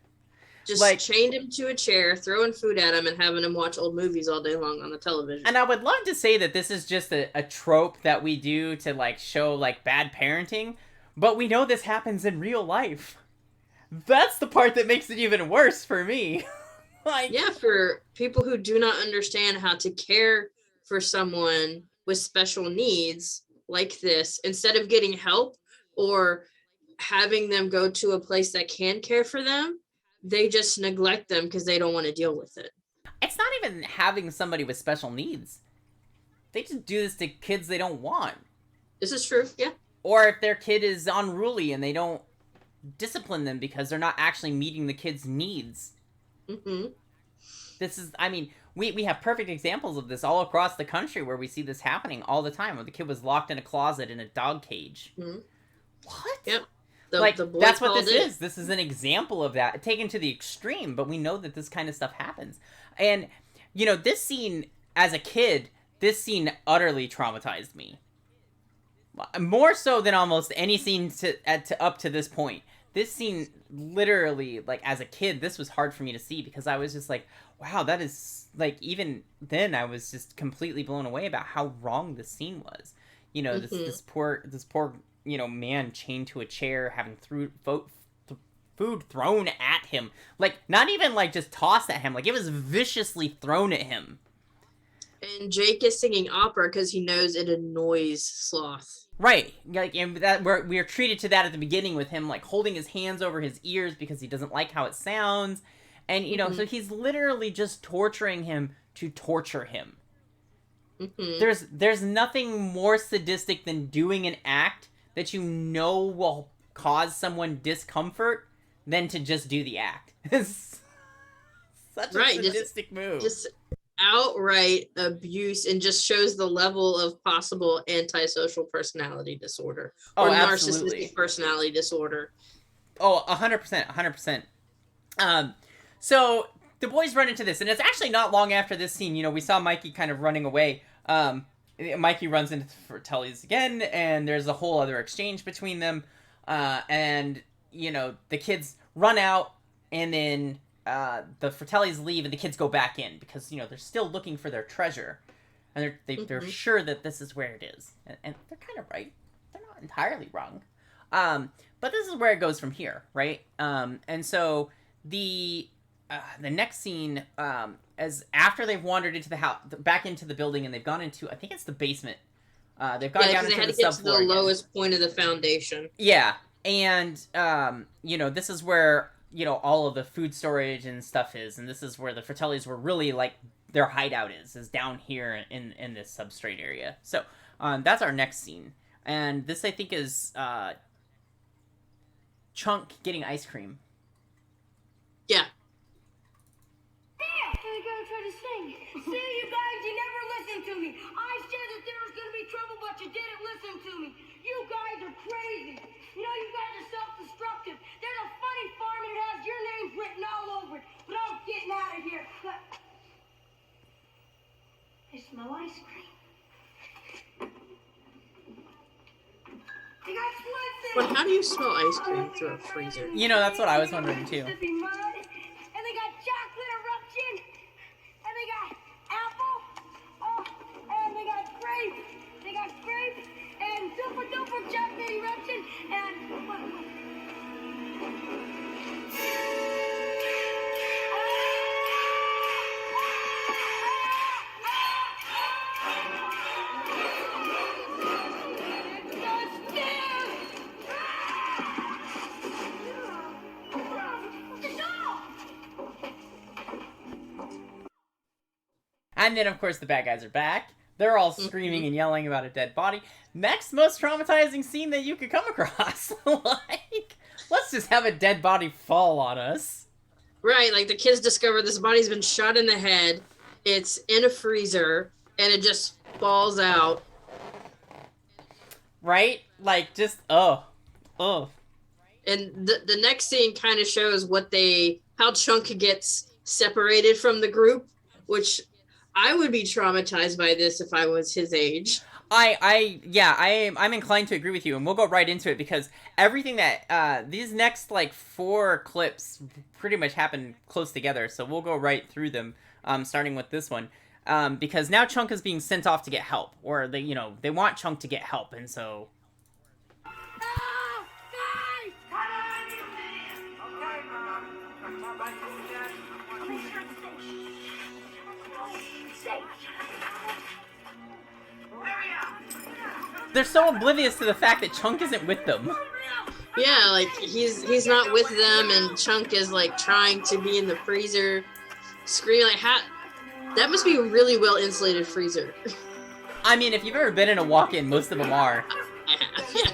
Just like, chained him to a chair, throwing food at him, and having him watch old movies all day long on the television. And I would love to say that this is just a trope that we do to, like, show, like, bad parenting, but we know this happens in real life. That's the part that makes it even worse for me. Like, yeah, for people who do not understand how to care for someone with special needs like this, instead of getting help or having them go to a place that can care for them, they just neglect them because they don't want to deal with it. It's not even having somebody with special needs. They just do this to kids they don't want. This is true, yeah. Or if their kid is unruly and they don't discipline them because they're not actually meeting the kid's needs. Mm-hmm. This is, I mean, we have perfect examples of this all across the country where we see this happening all the time, where the kid was locked in a closet in a dog cage. Mm-hmm. What? Yep. That's what this is. This is an example of that, taken to the extreme, but we know that this kind of stuff happens. And, you know, this scene, as a kid, this scene utterly traumatized me. More so than almost any scene up to this point. This scene, literally, like, as a kid, this was hard for me to see, because I was just like, wow, that is, like, even then, I was just completely blown away about how wrong this scene was. You know, this poor, you know, man chained to a chair, having food thrown at him. Like, not even, like, just tossed at him. Like, it was viciously thrown at him. And Jake is singing opera because he knows it annoys Sloth. Right. Like, and that we're treated to that at the beginning with him, like, holding his hands over his ears because he doesn't like how it sounds. And, you know, so he's literally just torturing him to torture him. Mm-hmm. There's nothing more sadistic than doing an act that you know will cause someone discomfort than to just do the act. It's such a sadistic move. Just outright abuse, and just shows the level of possible antisocial personality disorder or narcissistic personality disorder. Oh, 100%. So the boys run into this, and it's actually not long after this scene. You know, we saw Mikey kind of running away. Mikey runs into Telly's again, and there's a whole other exchange between them. And, you know, the kids run out, and then the Fratellis leave and the kids go back in because they're still looking for their treasure, and they're sure that this is where it is, and they're kind of right. They're not entirely wrong, but this is where it goes from here, right? And so the next scene, as after they've wandered into the house, back into the building, and they've gone into, I think it's the basement. They've gone down into the subfloor. They had to get to the lowest point of the foundation. Yeah, and this is where all of the food storage and stuff is, and this is where the Fratellis were really like their hideout is down here in this substrate area. So that's our next scene, and this I think is Chunk getting ice cream. Yeah. They're gonna try to sing. See, you guys, you never listened to me. I said that there was gonna be trouble, but you didn't listen to me. You guys are crazy. You guys are self-destructive. There's a funny farm and it has your names written all over it. But I'm getting out of here. I smell ice cream. You guys listen. But how do you smell ice cream through a freezer? That's what I was wondering too. And they got chocolate eruption. And they got apple. And they got grape. They got grape. And super duper chocolate eruption. And And then, of course, the bad guys are back. They're all screaming and yelling about a dead body. Next most traumatizing scene that you could come across. Like, let's just have a dead body fall on us. Right, like the kids discover this body's been shot in the head. It's in a freezer, and it just falls out. Right? Like, just, oh. And the next scene kind of shows how Chunk gets separated from the group, which I would be traumatized by this if I was his age. I'm inclined to agree with you, and we'll go right into it because everything that these next like 4 clips pretty much happen close together. So we'll go right through them, starting with this one, because now Chunk is being sent off to get help, or they want Chunk to get help, and so. They're so oblivious to the fact that Chunk isn't with them. Yeah, like he's not with them, and Chunk is like trying to be in the freezer, screaming like, that must be a really well insulated freezer. I mean, if you've ever been in a walk-in, most of them are. Yeah.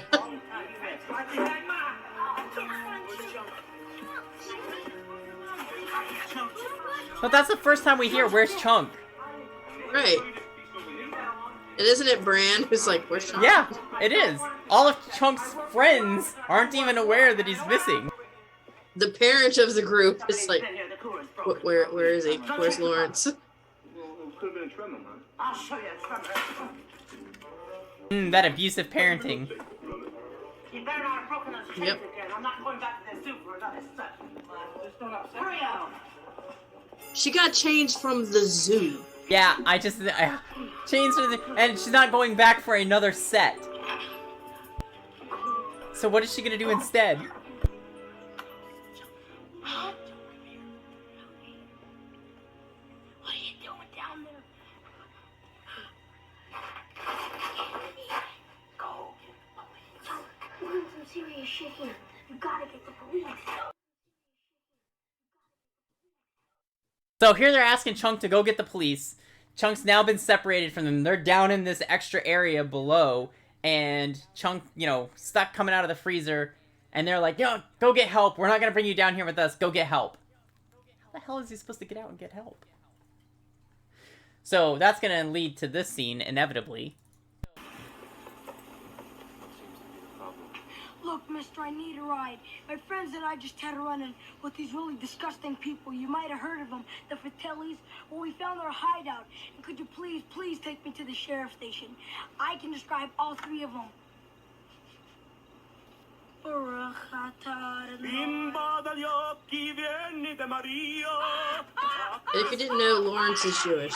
But that's the first time we hear, where's Chunk? Right. And isn't it Bran who's like, where's Chunk? Yeah, it is. All of Chunk's friends aren't even aware that he's missing. The parent of the group is like, where is he? Where's Lawrence? I'll show you a tremor. That abusive parenting. You better not have broken those chains Yep. again. I'm not going back to the zoo for another session. Just don't upset. Hurry up. She got changed from the zoo. Yeah, I changed her, and she's not going back for another set. So what is she gonna do instead? What are you doing down there? Go get the police. We're in some serious shit here. We gotta get the police. So here they're asking Chunk to go get the police. Chunk's now been separated from them. They're down in this extra area below, and Chunk, stuck coming out of the freezer, and they're like, yo, go get help. We're not gonna bring you down here with us. Go get help. How the hell is he supposed to get out and get help? So that's gonna lead to this scene, inevitably. Look, mister, I need a ride. My friends and I just had a run-in with these really disgusting people. You might have heard of them, the Fratellis. Well, we found their hideout. And could you please take me to the sheriff's station? I can describe all 3 of them. If you didn't know, Lawrence is Jewish.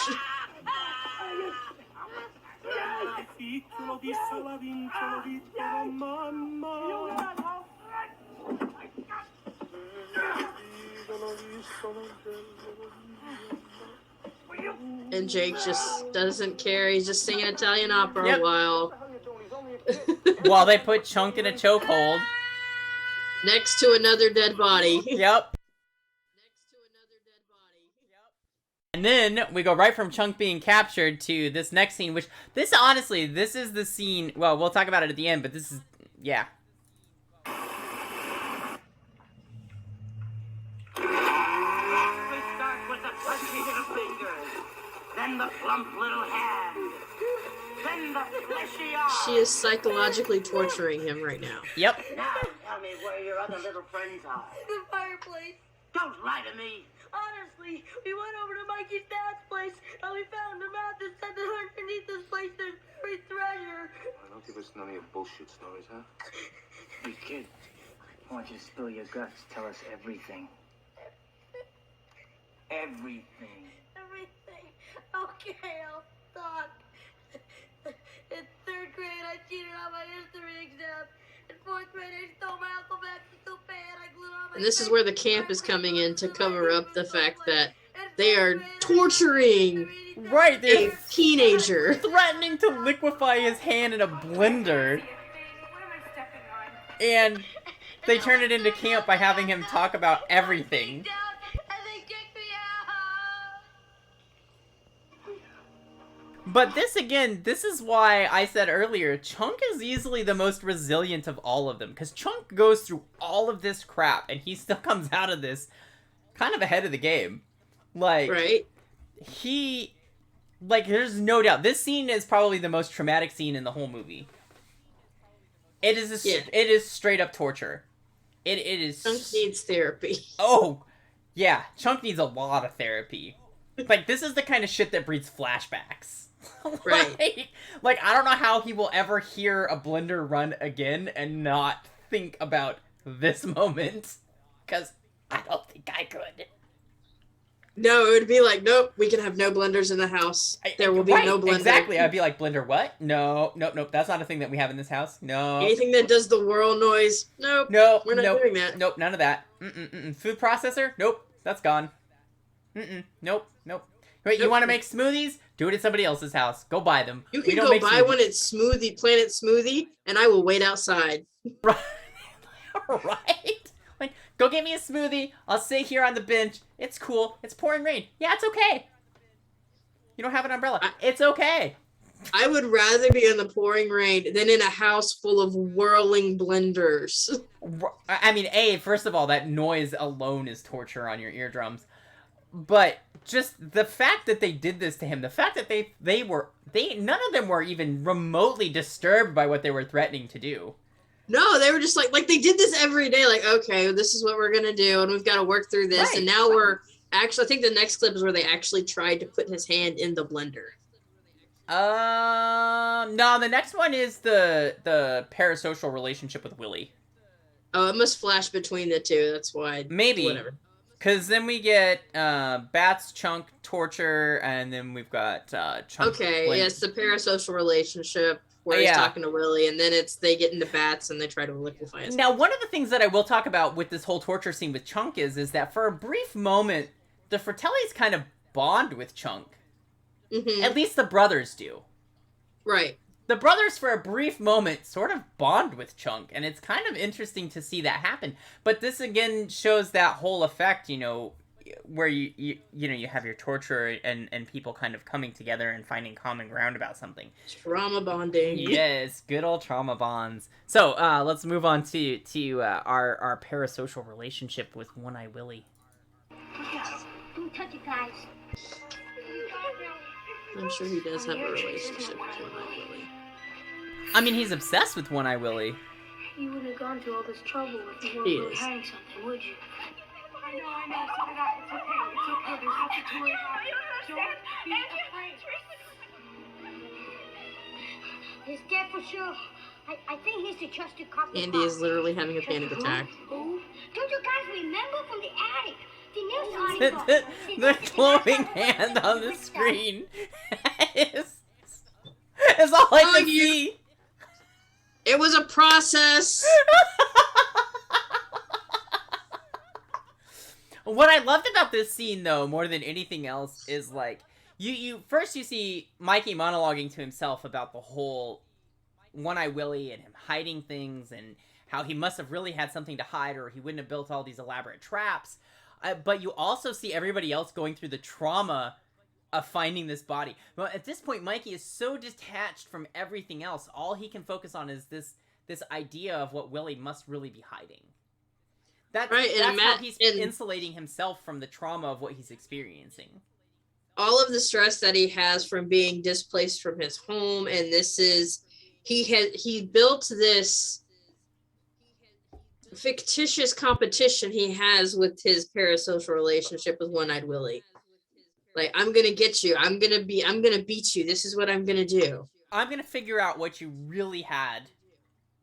And Jake just doesn't care. He's just singing Italian opera while they put Chunk in a chokehold next to another dead body. Yep. And then we go right from Chunk being captured to this next scene, which this is the scene. Well, we'll talk about it at the end, but this is yeah. Then the plump little hand. Then the fleshy arm. She is psychologically torturing him right now. Yep. Now tell me where your other little friends are. The fireplace. Don't lie to me. Honestly, we went over to Mikey's dad's place and we found a map that said that underneath this place there's buried treasure. Don't give us none of your bullshit stories, huh? Hey, kid. I want you to spill your guts. Tell us everything. Everything. Everything. Okay, I'll talk. In 3rd grade, I cheated on my history exam. In 4th grade, I stole my alphabet toupee and I glued on my And this is where the camp is coming in to cover up the fact that they are torturing a teenager. Threatening to liquefy his hand in a blender. And they turn it into camp by having him talk about everything. But this is why I said earlier, Chunk is easily the most resilient of all of them. Because Chunk goes through all of this crap, and he still comes out of this kind of ahead of the game. Like, right? There's no doubt. This scene is probably the most traumatic scene in the whole movie. It is straight up torture. It is... Chunk needs therapy. Oh, yeah. Chunk needs a lot of therapy. Like, this is the kind of shit that breeds flashbacks. Right. Like, I don't know how he will ever hear a blender run again and not think about this moment. Because I don't think I could. No, it would be like, nope, we can have no blenders in the house. There will be no blender. Exactly. I'd be like, blender what? No, nope. That's not a thing that we have in this house. No. Anything that does the whirl noise? Nope. Nope. We're not doing that. Nope, none of that. Food processor? Nope. That's gone. Nope. Wait, you want to make smoothies? Do it at somebody else's house. Go buy them. You can go buy one at Planet Smoothie, and I will wait outside. Right. Right? Like, go get me a smoothie. I'll sit here on the bench. It's cool. It's pouring rain. Yeah, it's okay. You don't have an umbrella. It's okay. I would rather be in the pouring rain than in a house full of whirling blenders. I mean, first of all, that noise alone is torture on your eardrums. But just the fact that they did this to him, the fact that none of them were even remotely disturbed by what they were threatening to do. No, they were just like they did this every day. Like, okay, this is what we're going to do, and we've got to work through this. Right. And now we're actually, I think the next clip is where they actually tried to put his hand in the blender. No, the next one is the parasocial relationship with Willie. Oh, it must flash between the two. That's why. Maybe. Whatever. Because then we get Bats, Chunk, torture, and then we've got Chunk. Okay, it's the parasocial relationship where he's talking to Willie, and then they get into Bats and they try to liquefy us. Now, one of the things that I will talk about with this whole torture scene with Chunk is that for a brief moment, the Fratellis kind of bond with Chunk. Mm-hmm. At least the brothers do. Right. The brothers, for a brief moment, sort of bond with Chunk, and it's kind of interesting to see that happen. But this, again, shows that whole effect, where you have your torture and people kind of coming together and finding common ground about something. Trauma bonding. Yes, good old trauma bonds. So, let's move on to our parasocial relationship with One-Eye Willie. Don't touch it, guys. I'm sure he does have a relationship with One-Eye Willie. I mean, he's obsessed with One-Eye Willie. You wouldn't have gone through all this trouble if you weren't really hiding something, would you? I know. It's okay. There's nothing to worry about. Don't be afraid. He's dead for sure. I think he's a trusted cop. Andy is literally having a panic attack. Who? Don't you guys remember from the attic? The news the, article. the glowing hand on the screen is all I can see. It was a process. What I loved about this scene, though, more than anything else, is like you first you see Mikey monologuing to himself about the whole One-Eye Willie and him hiding things and how he must have really had something to hide or he wouldn't have built all these elaborate traps. But you also see everybody else going through the trauma of finding this body. Well, at this point, Mikey is so detached from everything else. All he can focus on is this idea of what Willie must really be hiding. That's how he's insulating himself from the trauma of what he's experiencing. All of the stress that he has from being displaced from his home, and this is he built this fictitious competition he has with his parasocial relationship with One-Eyed Willie. Like, I'm gonna get you. I'm gonna beat you. This is what I'm gonna do. I'm gonna figure out what you really had,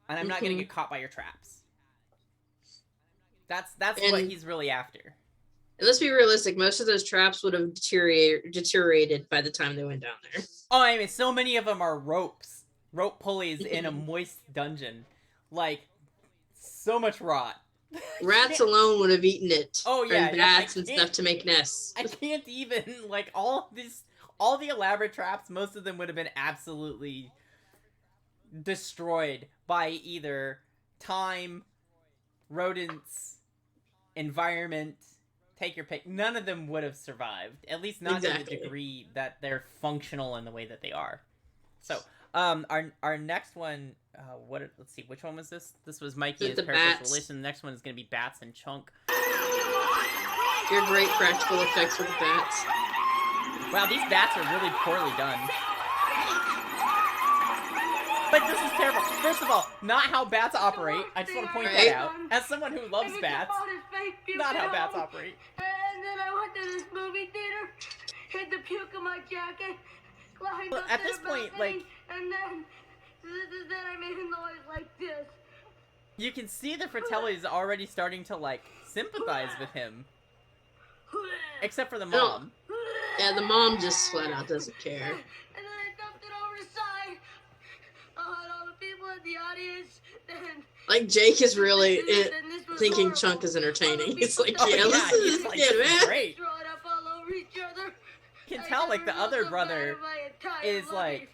and I'm not gonna get caught by your traps. That's what he's really after. And let's be realistic. Most of those traps would have deteriorated by the time they went down there. Oh, I mean, so many of them are rope pulleys in a moist dungeon. Like, so much rot. Rats alone would have eaten it. Oh yeah, and bats and stuff to make nests. I can't even, like, all the elaborate traps, most of them would have been absolutely destroyed by either time, rodents, environment, take your pick. None of them would have survived. At least not to the degree that they're functional in the way that they are. So, our next one, let's see, which one was this? This was Mikey and his parasocial relation. The next one is going to be Bats and Chunk. Your great practical effects with the bats. Wow, these bats are really poorly done. But this is terrible. First of all, not how bats operate. I just want to point that out. As someone who loves bats, not how bats operate. And then I went to this movie theater, hid the puke in my jacket, climbed up at to this the point, balcony, like, and then I made a noise like this. You can see the Fratellis already starting to, like, sympathize with him. Except for the mom. Yeah, the mom just flat out doesn't care. And then I dumped it over the side. All the people in the audience. Like, Jake is really thinking Chunk is entertaining. He's like, yeah, listen to this kid, man. Great. You can tell, like, the other brother is like,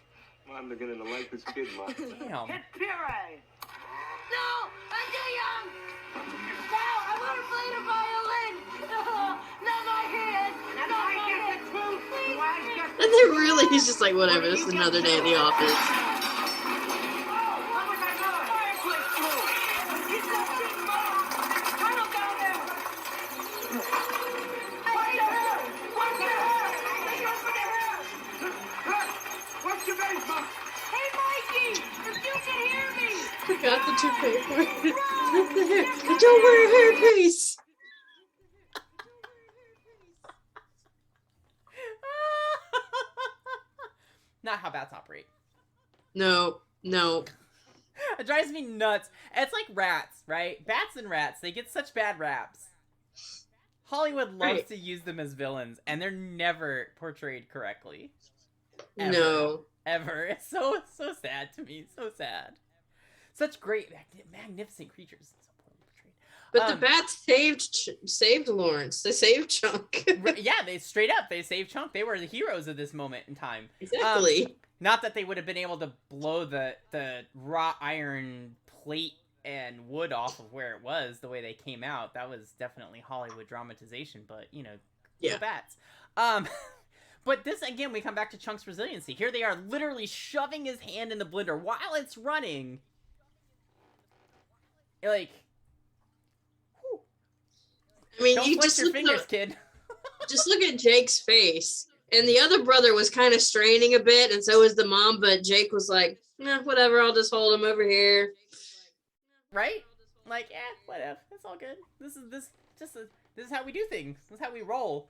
I'm beginning to like this kid, Mom. Damn. Hit puree. No, I'm too young. No, I want to play the violin. No, not my hand. Not my hand. And then really, he's just like, whatever, this is another day at the office. What's your name, Mom? Hey, Mikey, if you can hear me. Forgot the toupee part. What the heck? Don't wear a hairpiece. not how bats operate. No. It drives me nuts. It's like rats, right? Bats and rats, they get such bad raps. Hollywood loves to use them as villains, and they're never portrayed correctly. Ever. No. Ever. It's so sad to me. So sad. Such great, magnificent creatures. So poorly portrayed. But the bats saved Lawrence. They saved Chunk. Yeah, they saved Chunk. They were the heroes of this moment in time. Exactly. Not that they would have been able to blow the wrought iron plate and wood off of where it was the way they came out. That was definitely Hollywood dramatization, but, the bats. But this, again, we come back to Chunk's resiliency. Here they are literally shoving his hand in the blender while it's running. Like, whew. I mean, don't you flex just your fingers, kid. Just look at Jake's face. And the other brother was kind of straining a bit, and so was the mom, but Jake was like, whatever, I'll just hold him over here. Right? Like, whatever. It's all good. This is how we do things. This is how we roll.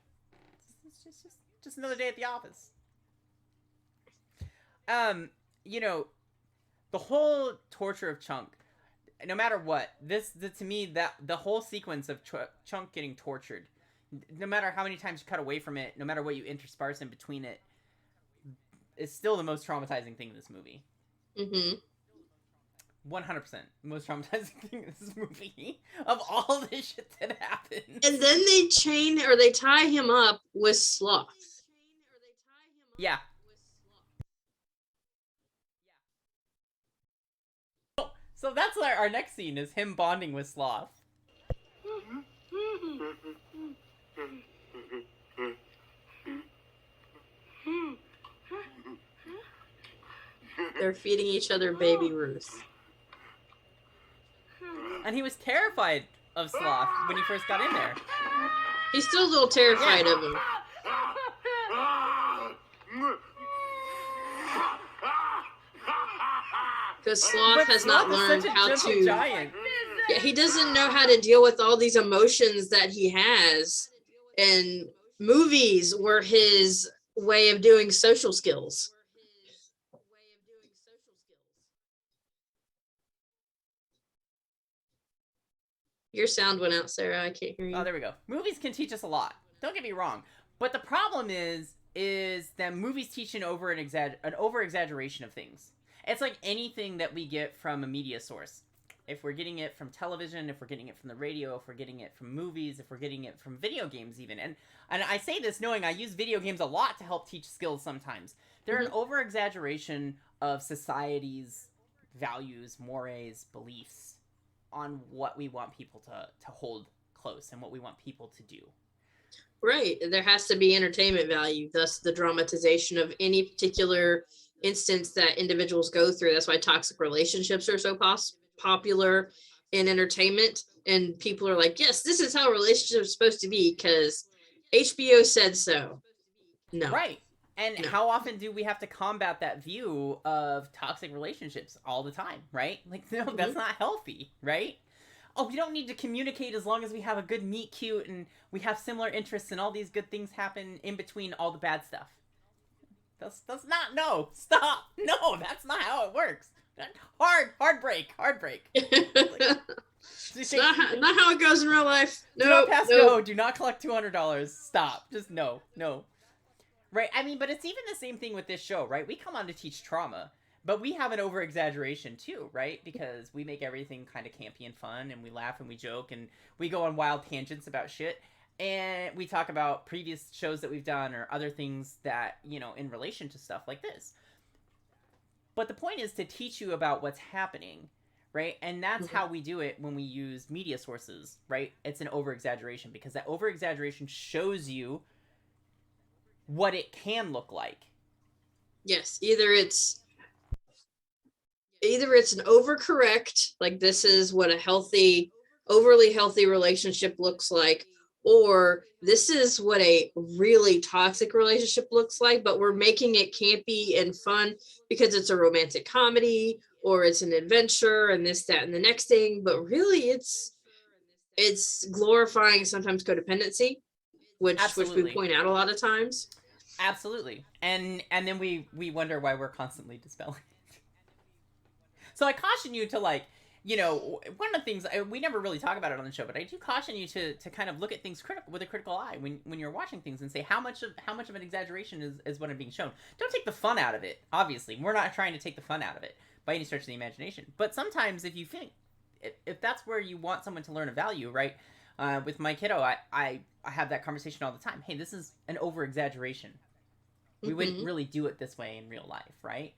It's just another day at the office. The whole torture of Chunk. no matter what, to me, that the whole sequence of Chunk getting tortured, no matter how many times you cut away from it, no matter what you intersperse in between it, is still the most traumatizing thing in this movie. 100% most traumatizing thing in this movie of all the shit that happened. And then they tie him up with Sloth. Yeah. So that's our next scene, is him bonding with Sloth. They're feeding each other baby Ruth. And he was terrified of Sloth when he first got in there. He's still a little terrified of him. Because Sloth has not learned how to... Giant. Yeah, he doesn't know how to deal with all these emotions that he has. And movies were his way of doing social skills. Your sound went out, Sarah. I can't hear you. Oh, there we go. Movies can teach us a lot. Don't get me wrong. But the problem is that movies teach an over-exaggeration of things. It's like anything that we get from a media source. If we're getting it from television, if we're getting it from the radio, if we're getting it from movies, if we're getting it from video games even. And I say this knowing I use video games a lot to help teach skills sometimes. They're an over-exaggeration of society's values, mores, beliefs on what we want people to hold close and what we want people to do. Right. There has to be entertainment value, thus the dramatization of any particular instance that individuals go through. That's why toxic relationships are so popular in entertainment. And people are like, yes, this is how relationships are supposed to be because HBO said so. No. Right. And how often do we have to combat that view of toxic relationships? All the time, right? Like, no, that's not healthy, right? Oh, we don't need to communicate as long as we have a good meet cute and we have similar interests and all these good things happen in between all the bad stuff. That's not, no, stop. No, that's not how it works. Hard break. It's not how it goes in real life. Do not pass go. Do not collect $200. Stop. Just no. Right, I mean, but it's even the same thing with this show, right? We come on to teach trauma, but we have an over-exaggeration too, right? Because we make everything kind of campy and fun, and we laugh and we joke, and we go on wild tangents about shit, and we talk about previous shows that we've done or other things that, you know, in relation to stuff like this. But the point is to teach you about what's happening, right? And that's how we do it when we use media sources, right? It's an over-exaggeration, because that over-exaggeration shows you what it can look like. Yes, either it's an overcorrect, like this is what a overly healthy relationship looks like, or this is what a really toxic relationship looks like, but we're making it campy and fun because it's a romantic comedy or it's an adventure and this, that, and the next thing. But really it's glorifying sometimes codependency, which we point out a lot of times. Absolutely. And then we wonder why we're constantly dispelling it. So I caution you to, like, you know, one of the things, we never really talk about it on the show, but I do caution you to kind of look at things with a critical eye when you're watching things and say how much of an exaggeration is what is being shown. Don't take the fun out of it, obviously. We're not trying to take the fun out of it by any stretch of the imagination. But sometimes if you think, if that's where you want someone to learn a value, right? With my kiddo, I have that conversation all the time. Hey, this is an over-exaggeration. We wouldn't really do it this way in real life, right?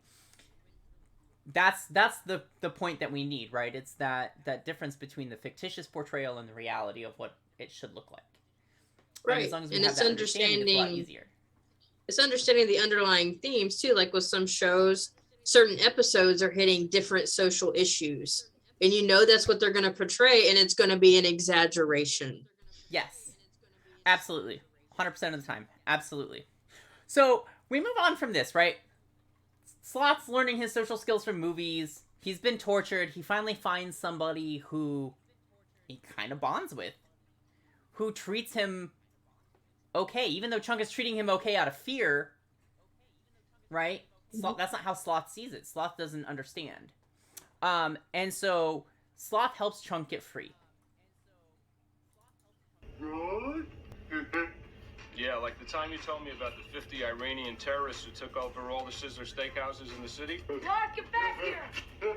That's the point that we need, right? It's that difference between the fictitious portrayal and the reality of what it should look like. Right. And as long as we have that understanding, it's a lot easier. It's understanding the underlying themes too. Like with some shows, certain episodes are hitting different social issues. And you know that's what they're going to portray, and it's going to be an exaggeration. Yes. Absolutely. 100% of the time. Absolutely. So we move on from this, right? Sloth's learning his social skills from movies. He's been tortured. He finally finds somebody who he kind of bonds with, who treats him okay, even though Chunk is treating him okay out of fear, right? That's not how Sloth sees it. Sloth doesn't understand. And so Sloth helps Chunk get free. Yeah, like the time you told me about the 50 Iranian terrorists who took over all the Sizzler steakhouses in the city. Clark, get back here! No,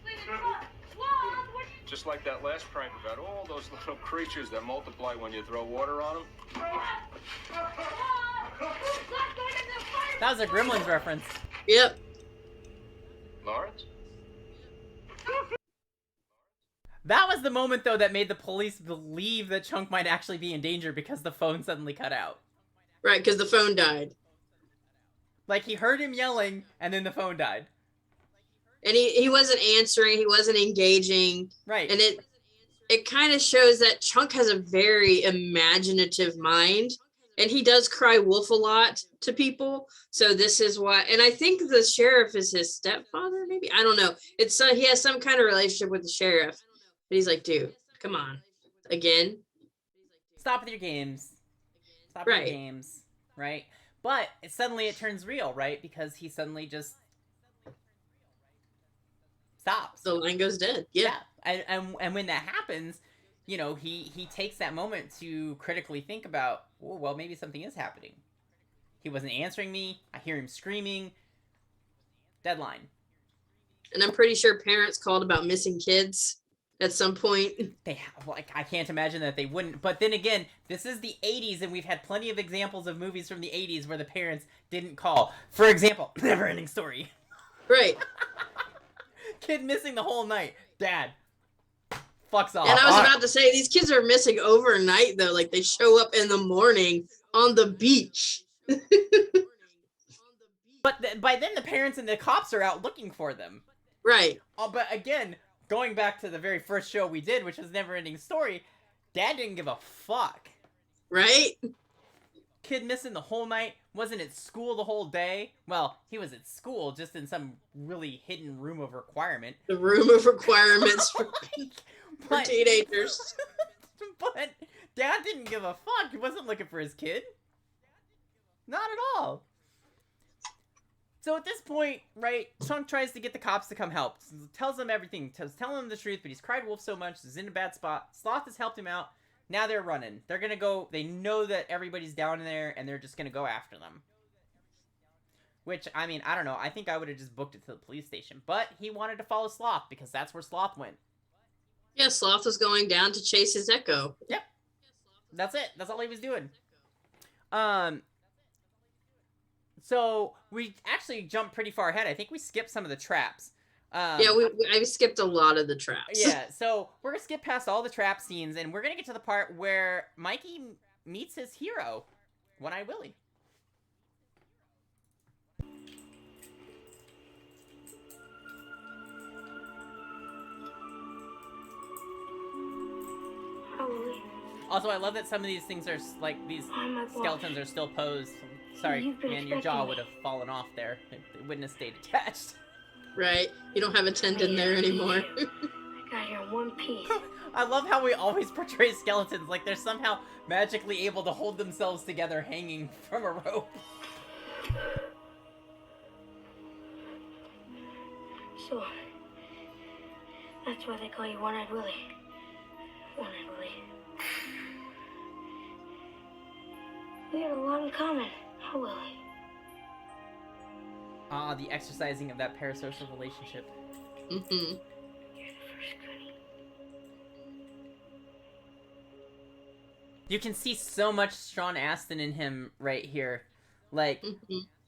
please, Clark! Sloth, what you... Just like that last prank about all those little creatures that multiply when you throw water on them. That was a Gremlins reference. Yep. Lawrence? That was the moment, though, that made the police believe that Chunk might actually be in danger because the phone suddenly cut out. Right, because the phone died. Like, he heard him yelling, and then the phone died. And he wasn't answering, he wasn't engaging. Right. And it kind of shows that Chunk has a very imaginative mind. And he does cry wolf a lot to people. So this is why, and I think the sheriff is his stepfather, maybe? I don't know. It's he has some kind of relationship with the sheriff. But he's like, dude, come on. Again? Stop with your games. Stop with your games. Right? But suddenly it turns real, right? Because he suddenly just stops. The line goes dead. Yeah. And when that happens, you know, he takes that moment to critically think about, oh, well, maybe something is happening. He wasn't answering me. I hear him screaming. Deadline. And I'm pretty sure parents called about missing kids at some point. Like, I can't imagine that they wouldn't. But then again, this is the 80s, and we've had plenty of examples of movies from the 80s where the parents didn't call. For example, Neverending Story. Right. Kid missing the whole night. Dad fucks off. And I was about to say, these kids are missing overnight, though. Like, they show up in the morning on the beach. But by then, the parents and the cops are out looking for them. Right. But again, going back to the very first show we did, which was Neverending Story, Dad didn't give a fuck. Right? Kid missing the whole night, wasn't at school the whole day. Well, he was at school, just in some really hidden room of requirement. The room of requirements for teenagers. But Dad didn't give a fuck. He wasn't looking for his kid. Not at all. So at this point, right, Chunk tries to get the cops to come help. Tells them everything. Telling them the truth, but he's cried wolf so much, he's in a bad spot. Sloth has helped him out. Now they're running. They're gonna go, they know that everybody's down in there, and they're just gonna go after them. Which, I mean, I don't know. I think I would have just booked it to the police station. But he wanted to follow Sloth, because that's where Sloth went. Yeah, Sloth was going down to chase his echo. Yep. That's it. That's all he was doing. So we actually jumped pretty far ahead. I think we skipped some of the traps. Yeah, I skipped a lot of the traps. Yeah, so we're going to skip past all the trap scenes, and we're going to get to the part where Mikey meets his hero, One-Eyed Willie. Also, I love that some of these things are, like, these skeletons are still posed. Sorry, man, your jaw would have fallen off there. It wouldn't have stayed attached. Right. You don't have a tendon there anymore. I got here in one piece. I love how we always portray skeletons like they're somehow magically able to hold themselves together hanging from a rope. So, that's why they call you One-Eyed Willie. One-Eyed Willie. We have a lot in common, huh, Willie? Ah, the exercising of that parasocial relationship. Mm-hmm. You're the first goodie. You can see so much Sean Astin in him right here. Like,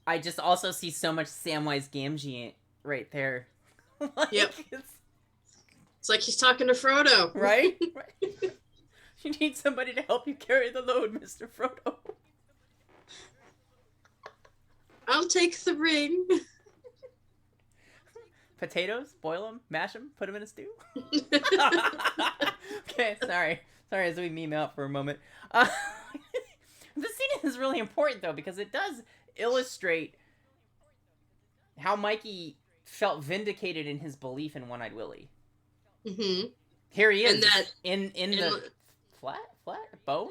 I just also see so much Samwise Gamgee right there. Like, yep. It's like he's talking to Frodo. Right? Right? You need somebody to help you carry the load, Mr. Frodo. I'll take the ring. Potatoes? Boil them? Mash them? Put them in a stew? Okay, sorry. Sorry as we meme out for a moment. This scene is really important, though, because it does illustrate how Mikey felt vindicated in his belief in One-Eyed Willie. Mm-hmm. Here he is, and that, in the flat bone?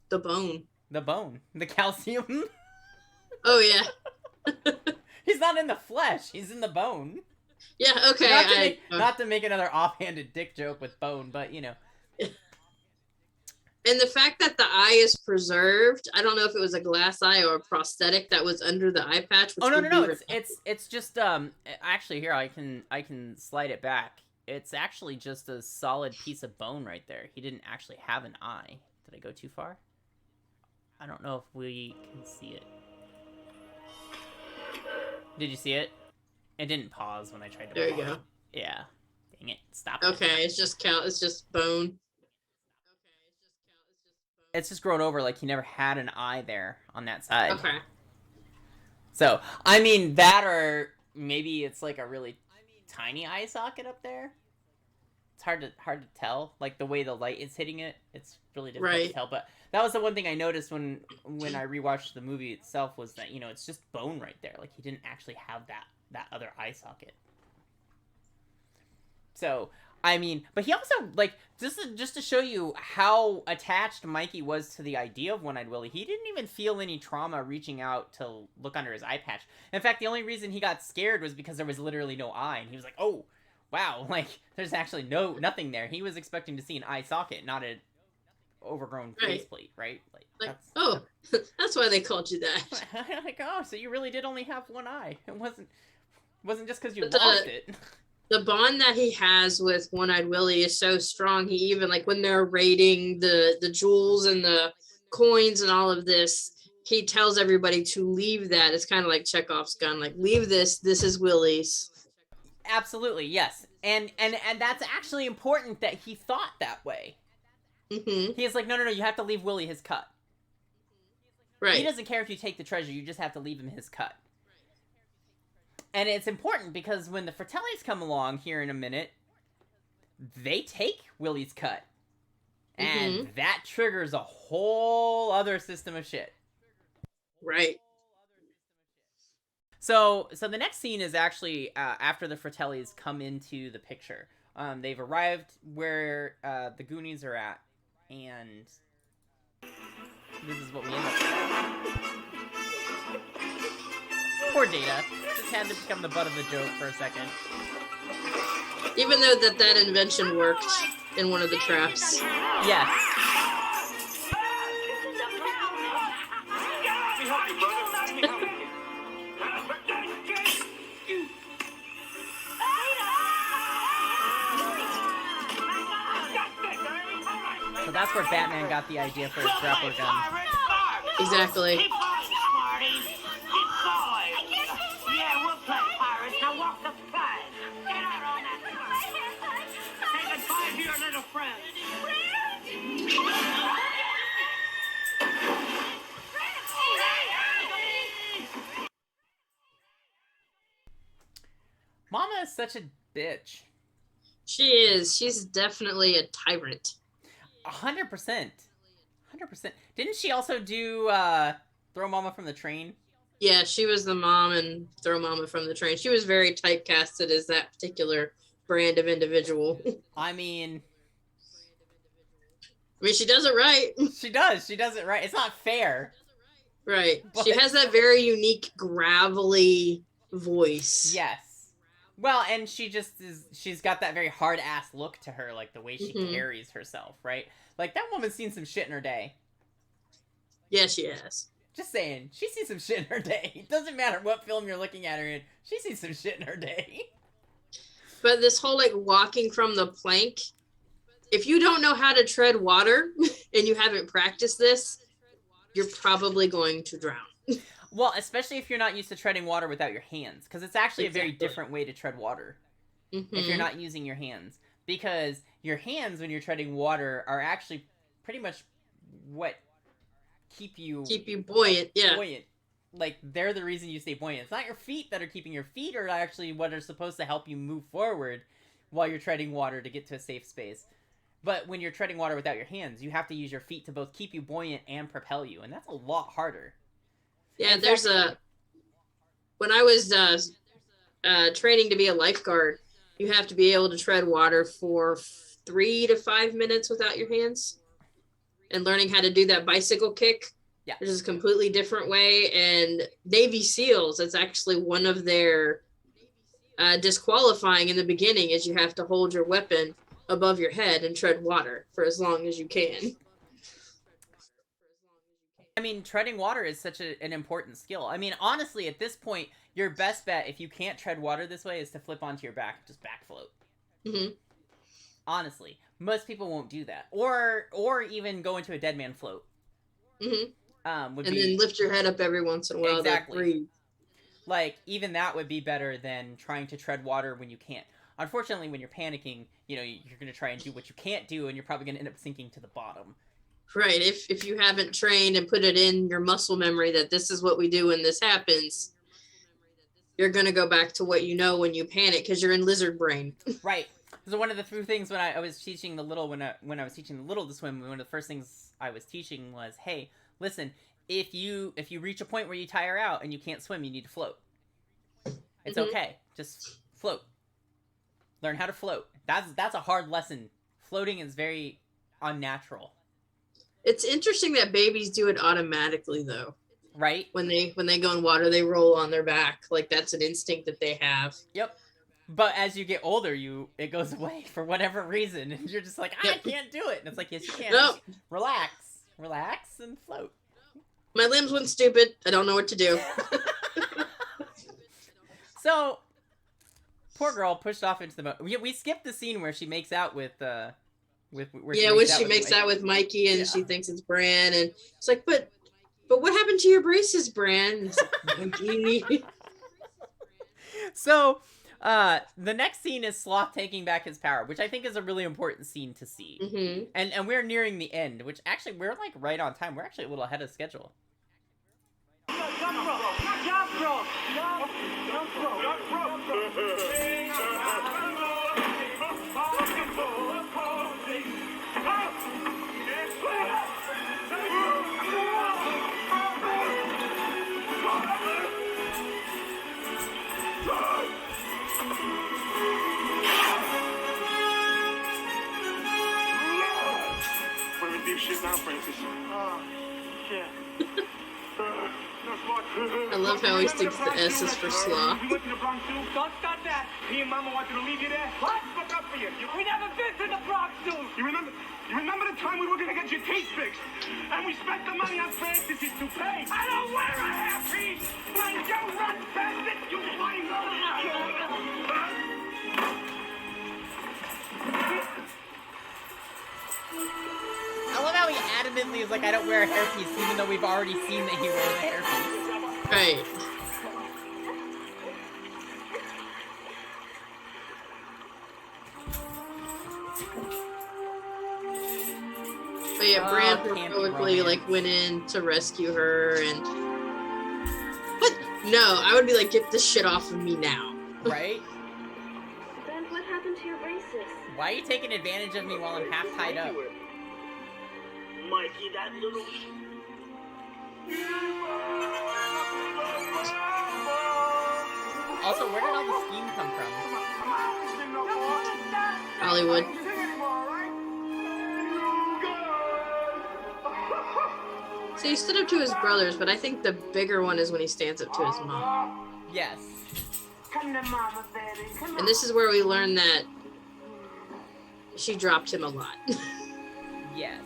The bone. The bone. The calcium. Oh, yeah. He's not in the flesh. He's in the bone. Yeah, okay. Not to make another offhanded dick joke with bone, but you know. And the fact that the eye is preserved, I don't know if it was a glass eye or a prosthetic that was under the eye patch. Oh no, it's just actually here I can slide it back. It's actually just a solid piece of bone right there. He didn't actually have an eye. Did I go too far? I don't know if we can see it. Did you see it? It didn't pause when I tried to. There you go. Yeah. Dang it! Stop. Okay, it's just bone. It's just grown over, like he never had an eye there on that side. Okay. So, I mean, that or maybe it's like a really tiny eye socket up there. It's hard to tell. Like the way the light is hitting it, it's really difficult to tell. But that was the one thing I noticed when I rewatched the movie itself was that, you know, it's just bone right there. Like he didn't actually have that other eye socket. So, I mean, but he also, like, just to show you how attached Mikey was to the idea of One-Eyed Willie, he didn't even feel any trauma reaching out to look under his eye patch. In fact, the only reason he got scared was because there was literally no eye, and he was like, oh, wow, like, there's actually nothing there. He was expecting to see an eye socket, not an overgrown faceplate, right? Like that's why they called you that. Like, oh, so you really did only have one eye. It wasn't just because you lost it. The bond that he has with One-Eyed Willie is so strong. He even, like, when they're raiding the jewels and the coins and all of this, he tells everybody to leave that. It's kind of like Chekhov's gun, like, leave this is Willie's. Absolutely, yes. And that's actually important that he thought that way. Mm-hmm. He's like, no, you have to leave Willie his cut. Right. He doesn't care if you take the treasure, you just have to leave him his cut. And it's important because when the Fratellis come along here in a minute, they take Willie's cut. And that triggers a whole other system of shit. Right. So the next scene is actually after the Fratellis come into the picture. They've arrived where the Goonies are at. And this is what we end up with. Poor Data. Just had to become the butt of the joke for a second. Even though that invention worked in one of the traps. Yes. So that's where Batman got the idea for his grappler gun. Exactly. Yeah, we'll play pirates. Now walk the plank. Get out on that plank. Say goodbye to your little friend. Mama is such a bitch. She is. She's definitely a tyrant. 100%. 100%. Didn't she also do Throw Mama from the Train? Yeah, she was the mom in Throw Mama from the Train. She was very typecasted as that particular brand of individual. I mean, she does it right. She does it right. It's not fair. Right. But... she has that very unique, gravelly voice. Yes. Well, and she's got that very hard-ass look to her, like the way she carries herself, right? Like, that woman's seen some shit in her day. Yeah, she has. Just saying, she's seen some shit in her day. It doesn't matter what film you're looking at her in, she's seen some shit in her day. But this whole, like, walking from the plank, if you don't know how to tread water and you haven't practiced this, you're probably going to drown. Well, especially if you're not used to treading water without your hands, because it's actually a very different way to tread water if you're not using your hands. Because your hands, when you're treading water, are actually pretty much what keep you buoyant. Yeah. Buoyant. Like, they're the reason you stay buoyant. It's not your feet that are keeping your feet are actually what are supposed to help you move forward while you're treading water to get to a safe space. But when you're treading water without your hands, you have to use your feet to both keep you buoyant and propel you, and that's a lot harder. Yeah, when I was training to be a lifeguard, you have to be able to tread water for 3 to 5 minutes without your hands. And learning how to do that bicycle kick, which is a completely different way. And Navy SEALs, it's actually one of their disqualifying in the beginning is you have to hold your weapon above your head and tread water for as long as you can. I mean, treading water is such an important skill. I mean, honestly, at this point, your best bet, if you can't tread water this way, is to flip onto your back and just back float. Mm-hmm. Honestly, most people won't do that, or even go into a dead man float. Mm-hmm. Then lift your head up every once in a while to breathe. Like, even that would be better than trying to tread water when you can't. Unfortunately, when you're panicking, you know, you're going to try and do what you can't do, and you're probably going to end up sinking to the bottom. Right. If you haven't trained and put it in your muscle memory that this is what we do when this happens, you're going to go back to what you know when you panic because you're in lizard brain. Right. So one of the few things when I was teaching the little, when I was teaching the little to swim, one of the first things I was teaching was, hey, listen, if you reach a point where you tire out and you can't swim, you need to float. It's okay. Just float. Learn how to float. That's a hard lesson. Floating is very unnatural. It's interesting that babies do it automatically, though. Right? When they go in water, they roll on their back. Like, that's an instinct that they have. Yep. But as you get older, it goes away for whatever reason. And you're just like, I can't do it. And it's like, yes, you can. No. Relax. Relax and float. My limbs went stupid. I don't know what to do. So, poor girl pushed off into the boat. We skipped the scene where she makes out with she makes out with Mikey and she thinks it's Bran, and it's like, but what happened to your braces, Bran? Like, so the next scene is Sloth taking back his power, which I think is a really important scene to see. Mm-hmm. And we're nearing the end, which actually we're like right on time. We're actually a little ahead of schedule. Shit now, Francis. Oh, shit. I love how he sticks the S's for sloth. You went to the Bronx too? Don't start that. He and Mama wanted to leave you there. What? Look up for you. We never been to the Bronx too. You remember the time we were gonna get your teeth fixed, and we spent the money on Francis's toupee? I don't wear a hairpiece. When you run past it, you find I love how he adamantly is like, I don't wear a hairpiece, even though we've already seen that he wears a hairpiece. Right. But yeah, Bran heroically went in to rescue her, and what? No, I would be like, get this shit off of me now. Right? Ben, what happened to your braces? Why are you taking advantage of me while I'm half tied up? Mikey, that little... Also, where did all the steam come from? Hollywood. So he stood up to his brothers, but I think the bigger one is when he stands up to his mom. Yes. Come to mama, baby. Come And this is where we learn that she dropped him a lot. Yes.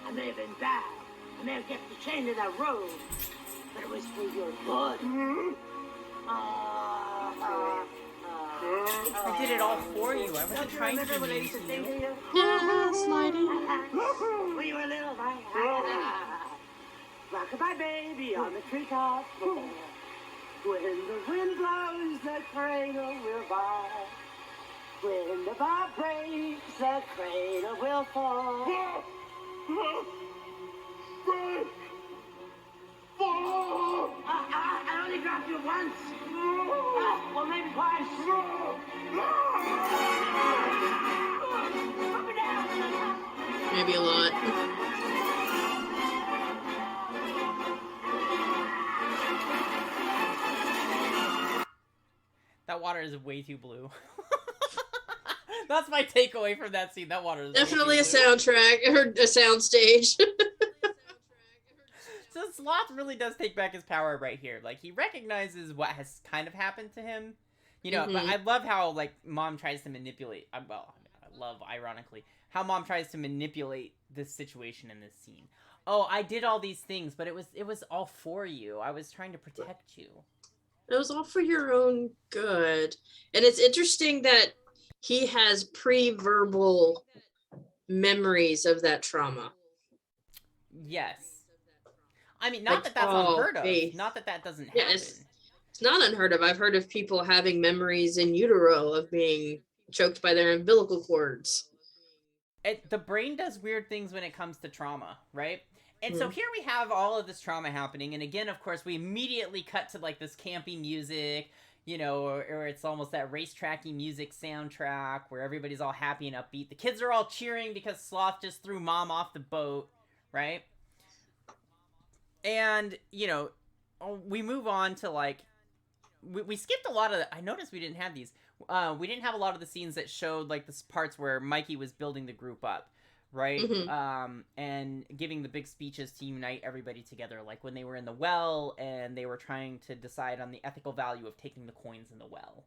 I may have been bad. I may have kept the chain to that road, but it was for your good. I did it all for you. I wasn't trying to be mean to you. Yeah, sliding. When you were little, rock-a-bye baby on the treetop. When the wind blows, the cradle will bar. When the bar breaks, the cradle will fall. I only dropped you once. Well, maybe twice. Up and down. Maybe a lot. That water is way too blue. That's my takeaway from that scene. That water is Definitely way a too blue. soundtrack or a sound stage. Sloth really does take back his power right here. Like, he recognizes what has kind of happened to him. You know, but I love how, like, Mom tries to manipulate... Well, I love, ironically, how Mom tries to manipulate this situation in this scene. Oh, I did all these things, but it was all for you. I was trying to protect you. It was all for your own good. And it's interesting that he has pre-verbal memories of that trauma. Yes. I mean, not Like, that that's unheard of. faith. Not that doesn't Yeah, happen. it's not unheard of. I've heard of people having memories in utero of being choked by their umbilical cords. The brain does weird things when it comes to trauma, right? And so here we have all of this trauma happening. And again, of course, we immediately cut to, like, this campy music, you know, or it's almost that racetracky music soundtrack where everybody's all happy and upbeat. The kids are all cheering because Sloth just threw Mom off the boat, right? And, you know, we move on to, like, we skipped a lot of I noticed we didn't have these. We didn't have a lot of the scenes that showed, like, the parts where Mikey was building the group up, right? And giving the big speeches to unite everybody together, like when they were in the well and they were trying to decide on the ethical value of taking the coins in the well.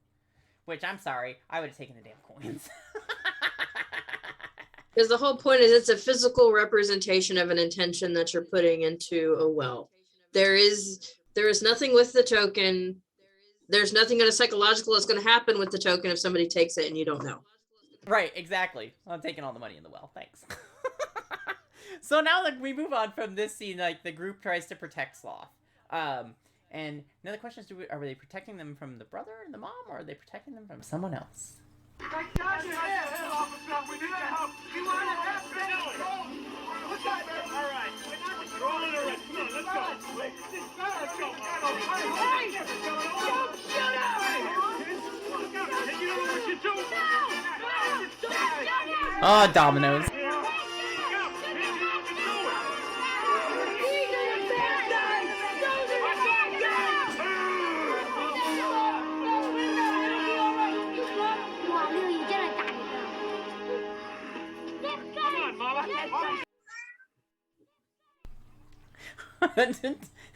Which, I'm sorry, I would have taken the damn coins. Because the whole point is it's a physical representation of an intention that you're putting into a well. There is nothing with the token. There's nothing psychological that's going to happen with the token if somebody takes it and you don't know. Right, exactly. I'm taking all the money in the well, thanks. So now, like, we move on from this scene, like, the group tries to protect Sloth. And now the question is, are they protecting them from the brother and the mom, or are they protecting them from someone else? Oh, dominoes.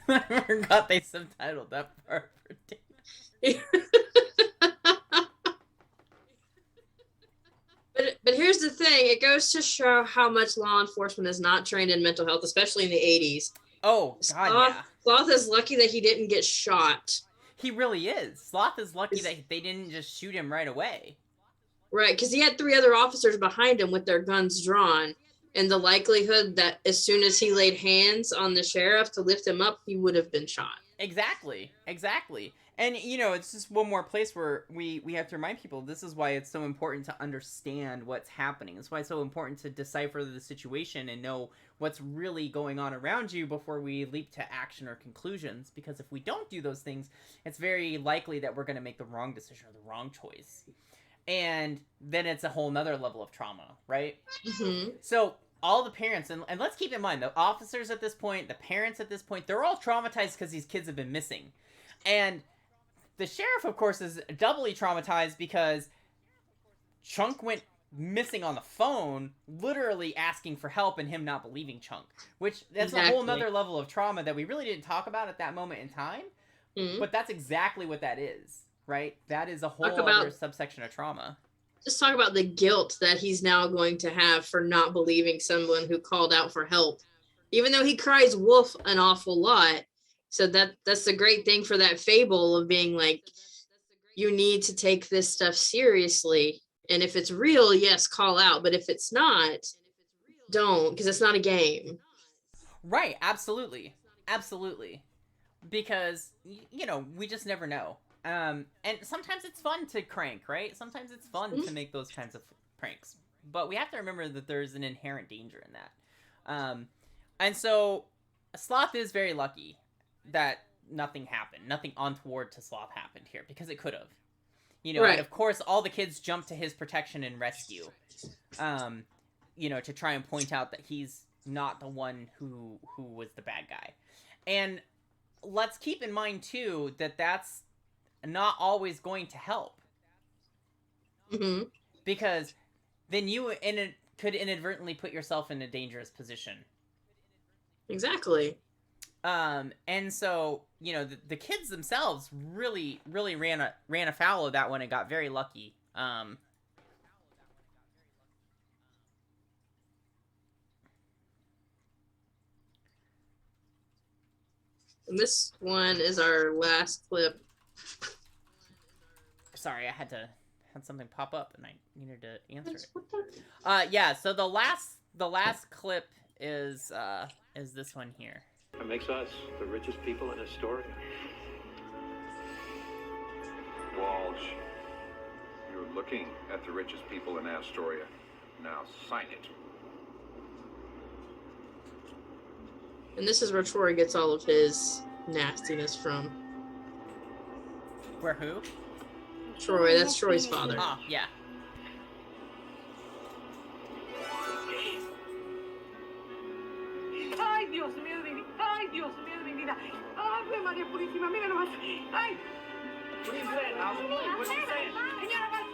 I forgot they subtitled that part for Dana. But here's the thing. It goes to show how much law enforcement is not trained in mental health, especially in the 80s. Oh, God, yeah. Sloth is lucky that he didn't get shot. He really is. Sloth is lucky that they didn't just shoot him right away. Right, because he had 3 other officers behind him with their guns drawn. And the likelihood that as soon as he laid hands on the sheriff to lift him up, he would have been shot. Exactly. And, you know, it's just one more place where we have to remind people this is why it's so important to understand what's happening. It's why it's so important to decipher the situation and know what's really going on around you before we leap to action or conclusions. Because if we don't do those things, it's very likely that we're going to make the wrong decision or the wrong choice. And then it's a whole nother level of trauma, right? So all the parents, and let's keep in mind, the officers at this point, the parents at this point, they're all traumatized because these kids have been missing. And the sheriff, of course, is doubly traumatized because Chunk went missing on the phone, literally asking for help and him not believing Chunk. Which, that's a whole nother level of trauma that we really didn't talk about at that moment in time. But that's exactly what that is, right? That is a whole other subsection of trauma. Just talk about the guilt that he's now going to have for not believing someone who called out for help. Even though he cries wolf an awful lot. So that's the great thing for that fable of being like, you need to take this stuff seriously. And if it's real, yes, call out. But if it's not, don't, because it's not a game. Right, absolutely. Because, you know, we just never know. And sometimes it's fun to crank, right? Sometimes it's fun to make those kinds of pranks. But we have to remember that there's an inherent danger in that. And so, Sloth is very lucky that nothing happened. Nothing untoward to Sloth happened here, because it could have. You know, and of course, all the kids jump to his protection and rescue. You know, to try and point out that he's not the one who was the bad guy. And let's keep in mind, too, that that's not always going to help. Because then you could inadvertently put yourself in a dangerous position. Exactly. And so, you know, the kids themselves really ran afoul of that one and got very lucky. And this one is our last clip. Sorry, I had something pop up and I needed to answer it. Yeah, so the last clip is this one here. It makes us the richest people in Astoria. Walsh, you're looking at the richest people in Astoria. Now sign it. And this is where Troy gets all of his nastiness from. Where who? Troy, that's Troy's father. Ah, yeah. Ay, Dios mío de mi vida. Ay, Dios mío de mi vida. Ave María Purísima, mira nomás. Ay. What are you saying, Alvin? What are you saying? Señora, más.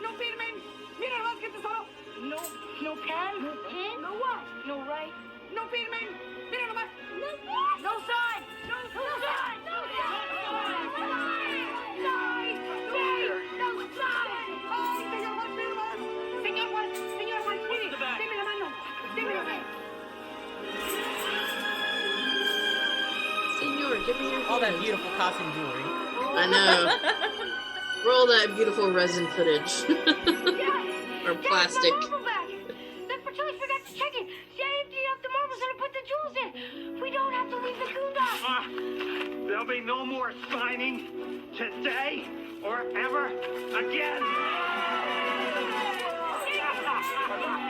No firmen. Mira nomás que tesoro. No pen? No pen? No what? No right? No firmen. Mira nomás. No what? No sign. No sign. No sign. No sign. No sign. Ay, señor Juan, mira nomás. Señor Juan, mire. Deme la mano. Deme la mano. Senor, give me your All that hand. beautiful costume jewelry. I know. Roll that beautiful resin footage. Or plastic. That's Patrice forgot to check it. See, I emptied out the marbles and I put the jewels in. We don't have to leave the Goondots. There'll be no more signing today or ever again.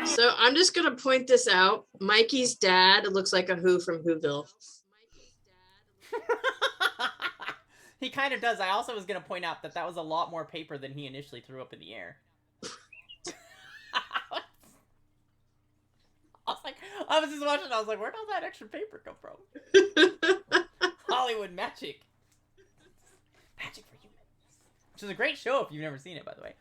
So I'm just gonna point this out. Mikey's dad looks like a Who from Whoville. He kind of does. I also was going to point out that was a lot more paper than he initially threw up in the air. I was just watching, I was like, where'd all that extra paper come from? Hollywood magic. Magic for humans. Which is a great show if you've never seen it, by the way.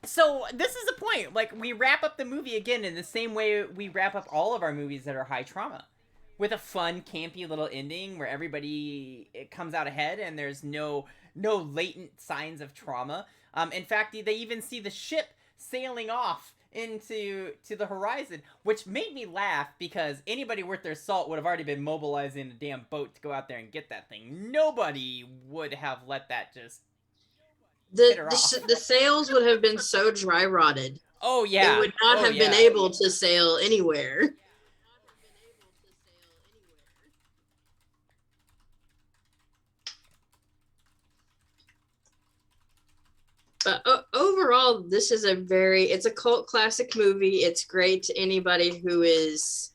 So this is the point. Like, we wrap up the movie again in the same way we wrap up all of our movies that are high trauma. With a fun, campy little ending where everybody comes out ahead and there's no latent signs of trauma. In fact, they even see the ship sailing off into the horizon, which made me laugh because anybody worth their salt would have already been mobilized in a damn boat to go out there and get that thing. Nobody would have let that just hit her off. The sails would have been so dry rotted. Oh yeah, they would not have been able to sail anywhere. But overall, this is it's a cult classic movie. It's great to anybody who is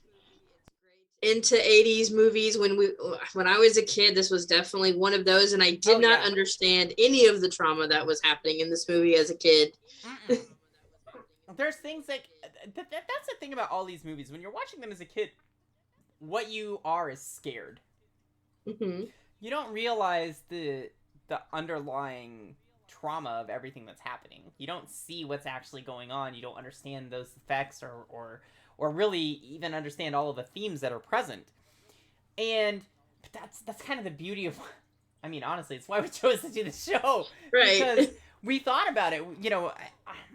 into 80s movies. When I was a kid, this was definitely one of those, and I did not understand any of the trauma that was happening in this movie as a kid. There's things like, that's the thing about all these movies. When you're watching them as a kid, what you are is scared. Mm-hmm. You don't realize the underlying trauma of everything that's happening. You don't see what's actually going on. You don't understand those effects or really even understand all of the themes that are present. And that's kind of the beauty of, I mean, honestly, it's why we chose to do the show. Right. Because we thought about it, you know,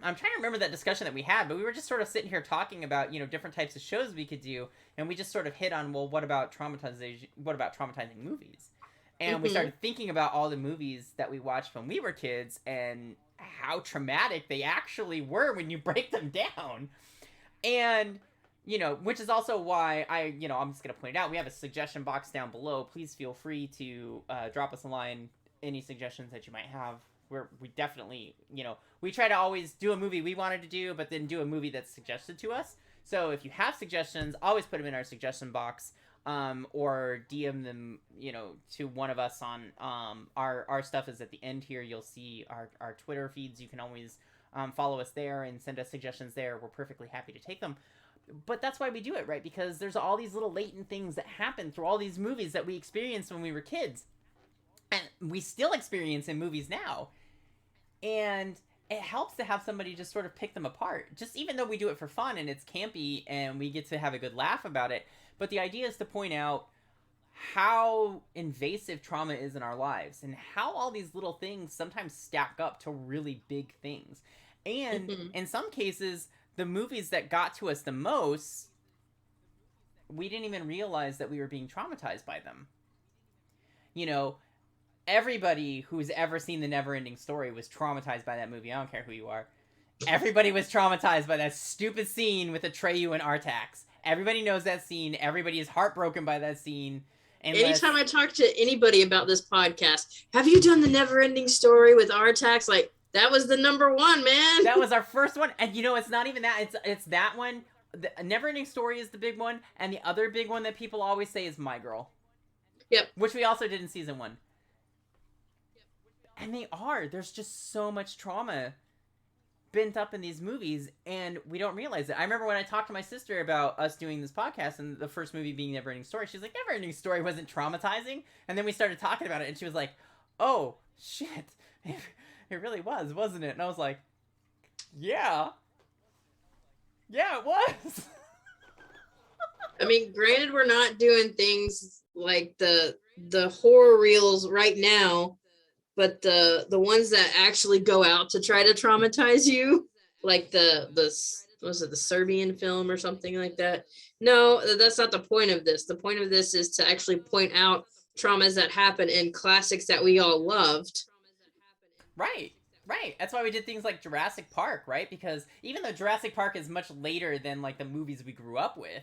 I'm trying to remember that discussion that we had, but we were just sort of sitting here talking about, you know, different types of shows we could do. And we just sort of hit on, well, what about traumatizing movies? And we started thinking about all the movies that we watched when we were kids and how traumatic they actually were when you break them down. And, you know, which is also why I'm just going to point it out. We have a suggestion box down below. Please feel free to drop us a line, any suggestions that you might have. We definitely, you know, we try to always do a movie we wanted to do, but then do a movie that's suggested to us. So if you have suggestions, always put them in our suggestion box. Or DM them, you know, to one of us on, our stuff is at the end here. You'll see our Twitter feeds. You can always, follow us there and send us suggestions there. We're perfectly happy to take them. But that's why we do it, right? Because there's all these little latent things that happen through all these movies that we experienced when we were kids. And we still experience in movies now. And it helps to have somebody just sort of pick them apart. Just even though we do it for fun and it's campy and we get to have a good laugh about it, but the idea is to point out how invasive trauma is in our lives and how all these little things sometimes stack up to really big things. And in some cases, the movies that got to us the most, we didn't even realize that we were being traumatized by them. You know, everybody who's ever seen The Neverending Story was traumatized by that movie. I don't care who you are. Everybody was traumatized by that stupid scene with Atreyu and Artax. Everybody knows that scene. Everybody is heartbroken by that scene. Anytime I talk to anybody about this podcast, have you done The Neverending Story with Artax? Like, that was the number one, man. That was our first one. And you know, it's not even that. It's that one. The Neverending Story is the big one. And the other big one that people always say is My Girl. Yep. Which we also did in season 1. And there's just so much trauma bent up in these movies, and we don't realize it. I remember when I talked to my sister about us doing this podcast, and the first movie being Neverending Story, she's like, Neverending Story wasn't traumatizing. And then we started talking about it, and she was like, oh, shit. It really was, wasn't it? And I was like, yeah. Yeah, it was. I mean, granted, we're not doing things like the horror reels right now, but the ones that actually go out to try to traumatize you, like the Serbian film or something like that. No, that's not the point of this. The point of this is to actually point out traumas that happen in classics that we all loved. Right. That's why we did things like Jurassic Park, right? Because even though Jurassic Park is much later than like the movies we grew up with,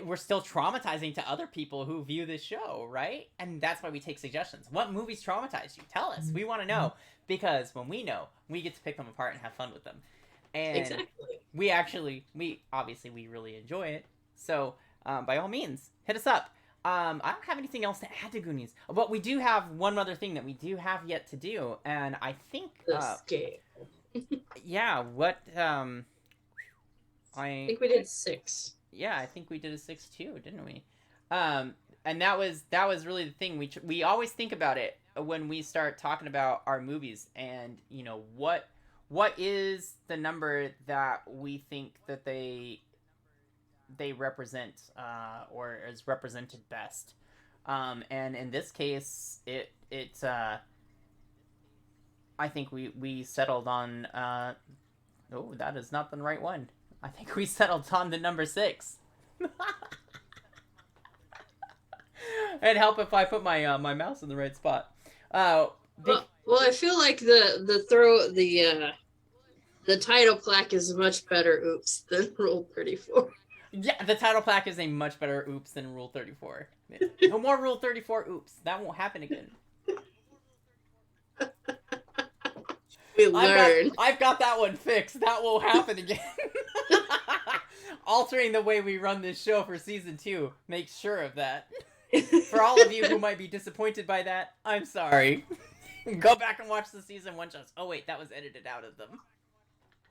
we're still traumatizing to other people who view this show, right? And that's why we take suggestions. What movies traumatize you? Tell us. We want to know, because when we know, we get to pick them apart and have fun with them. And exactly. we really enjoy it. So by all means, hit us up. I don't have anything else to add to Goonies, but we do have one other thing that we do have yet to do, and I think the scale. Yeah. What? I think we did 6. Yeah, I think we did a 6 too, didn't we? And that was really the thing. We always think about it when we start talking about our movies, and you know what is the number that we think that they represent or is represented best. And in this case, it's I think we settled on oh, that is not the right one. I think we settled on the number 6. It'd help if I put my my mouse in the right spot. Well, I feel like the title plaque is much better oops than Rule 34. Yeah, the title plaque is a much better oops than Rule 34. No more Rule 34 oops. That won't happen again. We learned. I've got that one fixed. That won't happen again. Altering the way we run this show for season 2. Make sure of that. For all of you who might be disappointed by that, I'm sorry. Go back and watch the season 1 shows. Oh wait, that was edited out of them.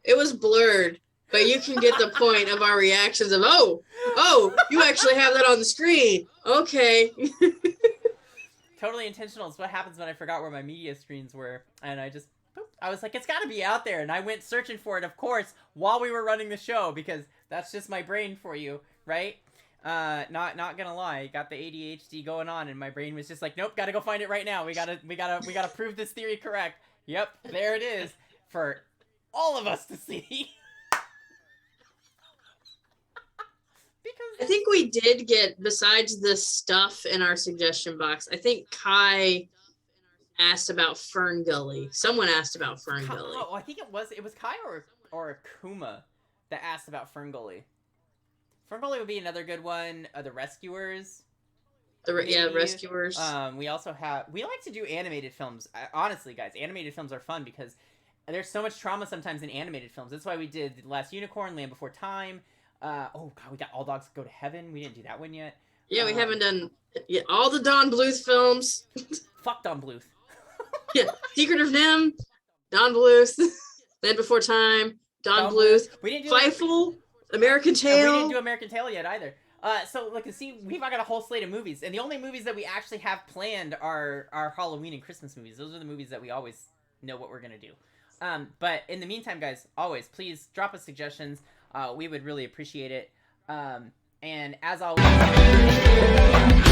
It was blurred, but you can get the point of our reactions of, oh, you actually have that on the screen. Okay. Totally intentional. It's what happens when I forgot where my media screens were, and I just, I was like, it's got to be out there, and I went searching for it, of course, while we were running the show, because that's just my brain for you, right? Not gonna lie, got the ADHD going on, and my brain was just like, nope, gotta go find it right now. We gotta prove this theory correct. Yep, there it is for all of us to see. I think we did get, besides the stuff in our suggestion box, I think Kai asked about Fern Gully. Someone asked about Fern Gully. Oh, I think it was Kai or Kuma that asked about Fern Gully. Fern Gully would be another good one. The Rescuers. Rescuers. We like to do animated films. Honestly, guys, animated films are fun because there's so much trauma sometimes in animated films. That's why we did The Last Unicorn, Land Before Time. Oh god, we got All Dogs Go to Heaven. We didn't do that one yet. Yeah, we haven't done all the Don Bluth films. Fuck Don Bluth. Yeah, Secret of NIMH, Don Bluth, Land Before Time, Don Bluth. We didn't do Fievel, American Tail. We didn't do American Tail yet either. So look, see, we've got a whole slate of movies, and the only movies that we actually have planned are Halloween and Christmas movies. Those are the movies that we always know what we're gonna do. But in the meantime, guys, always please drop us suggestions. We would really appreciate it. And as always.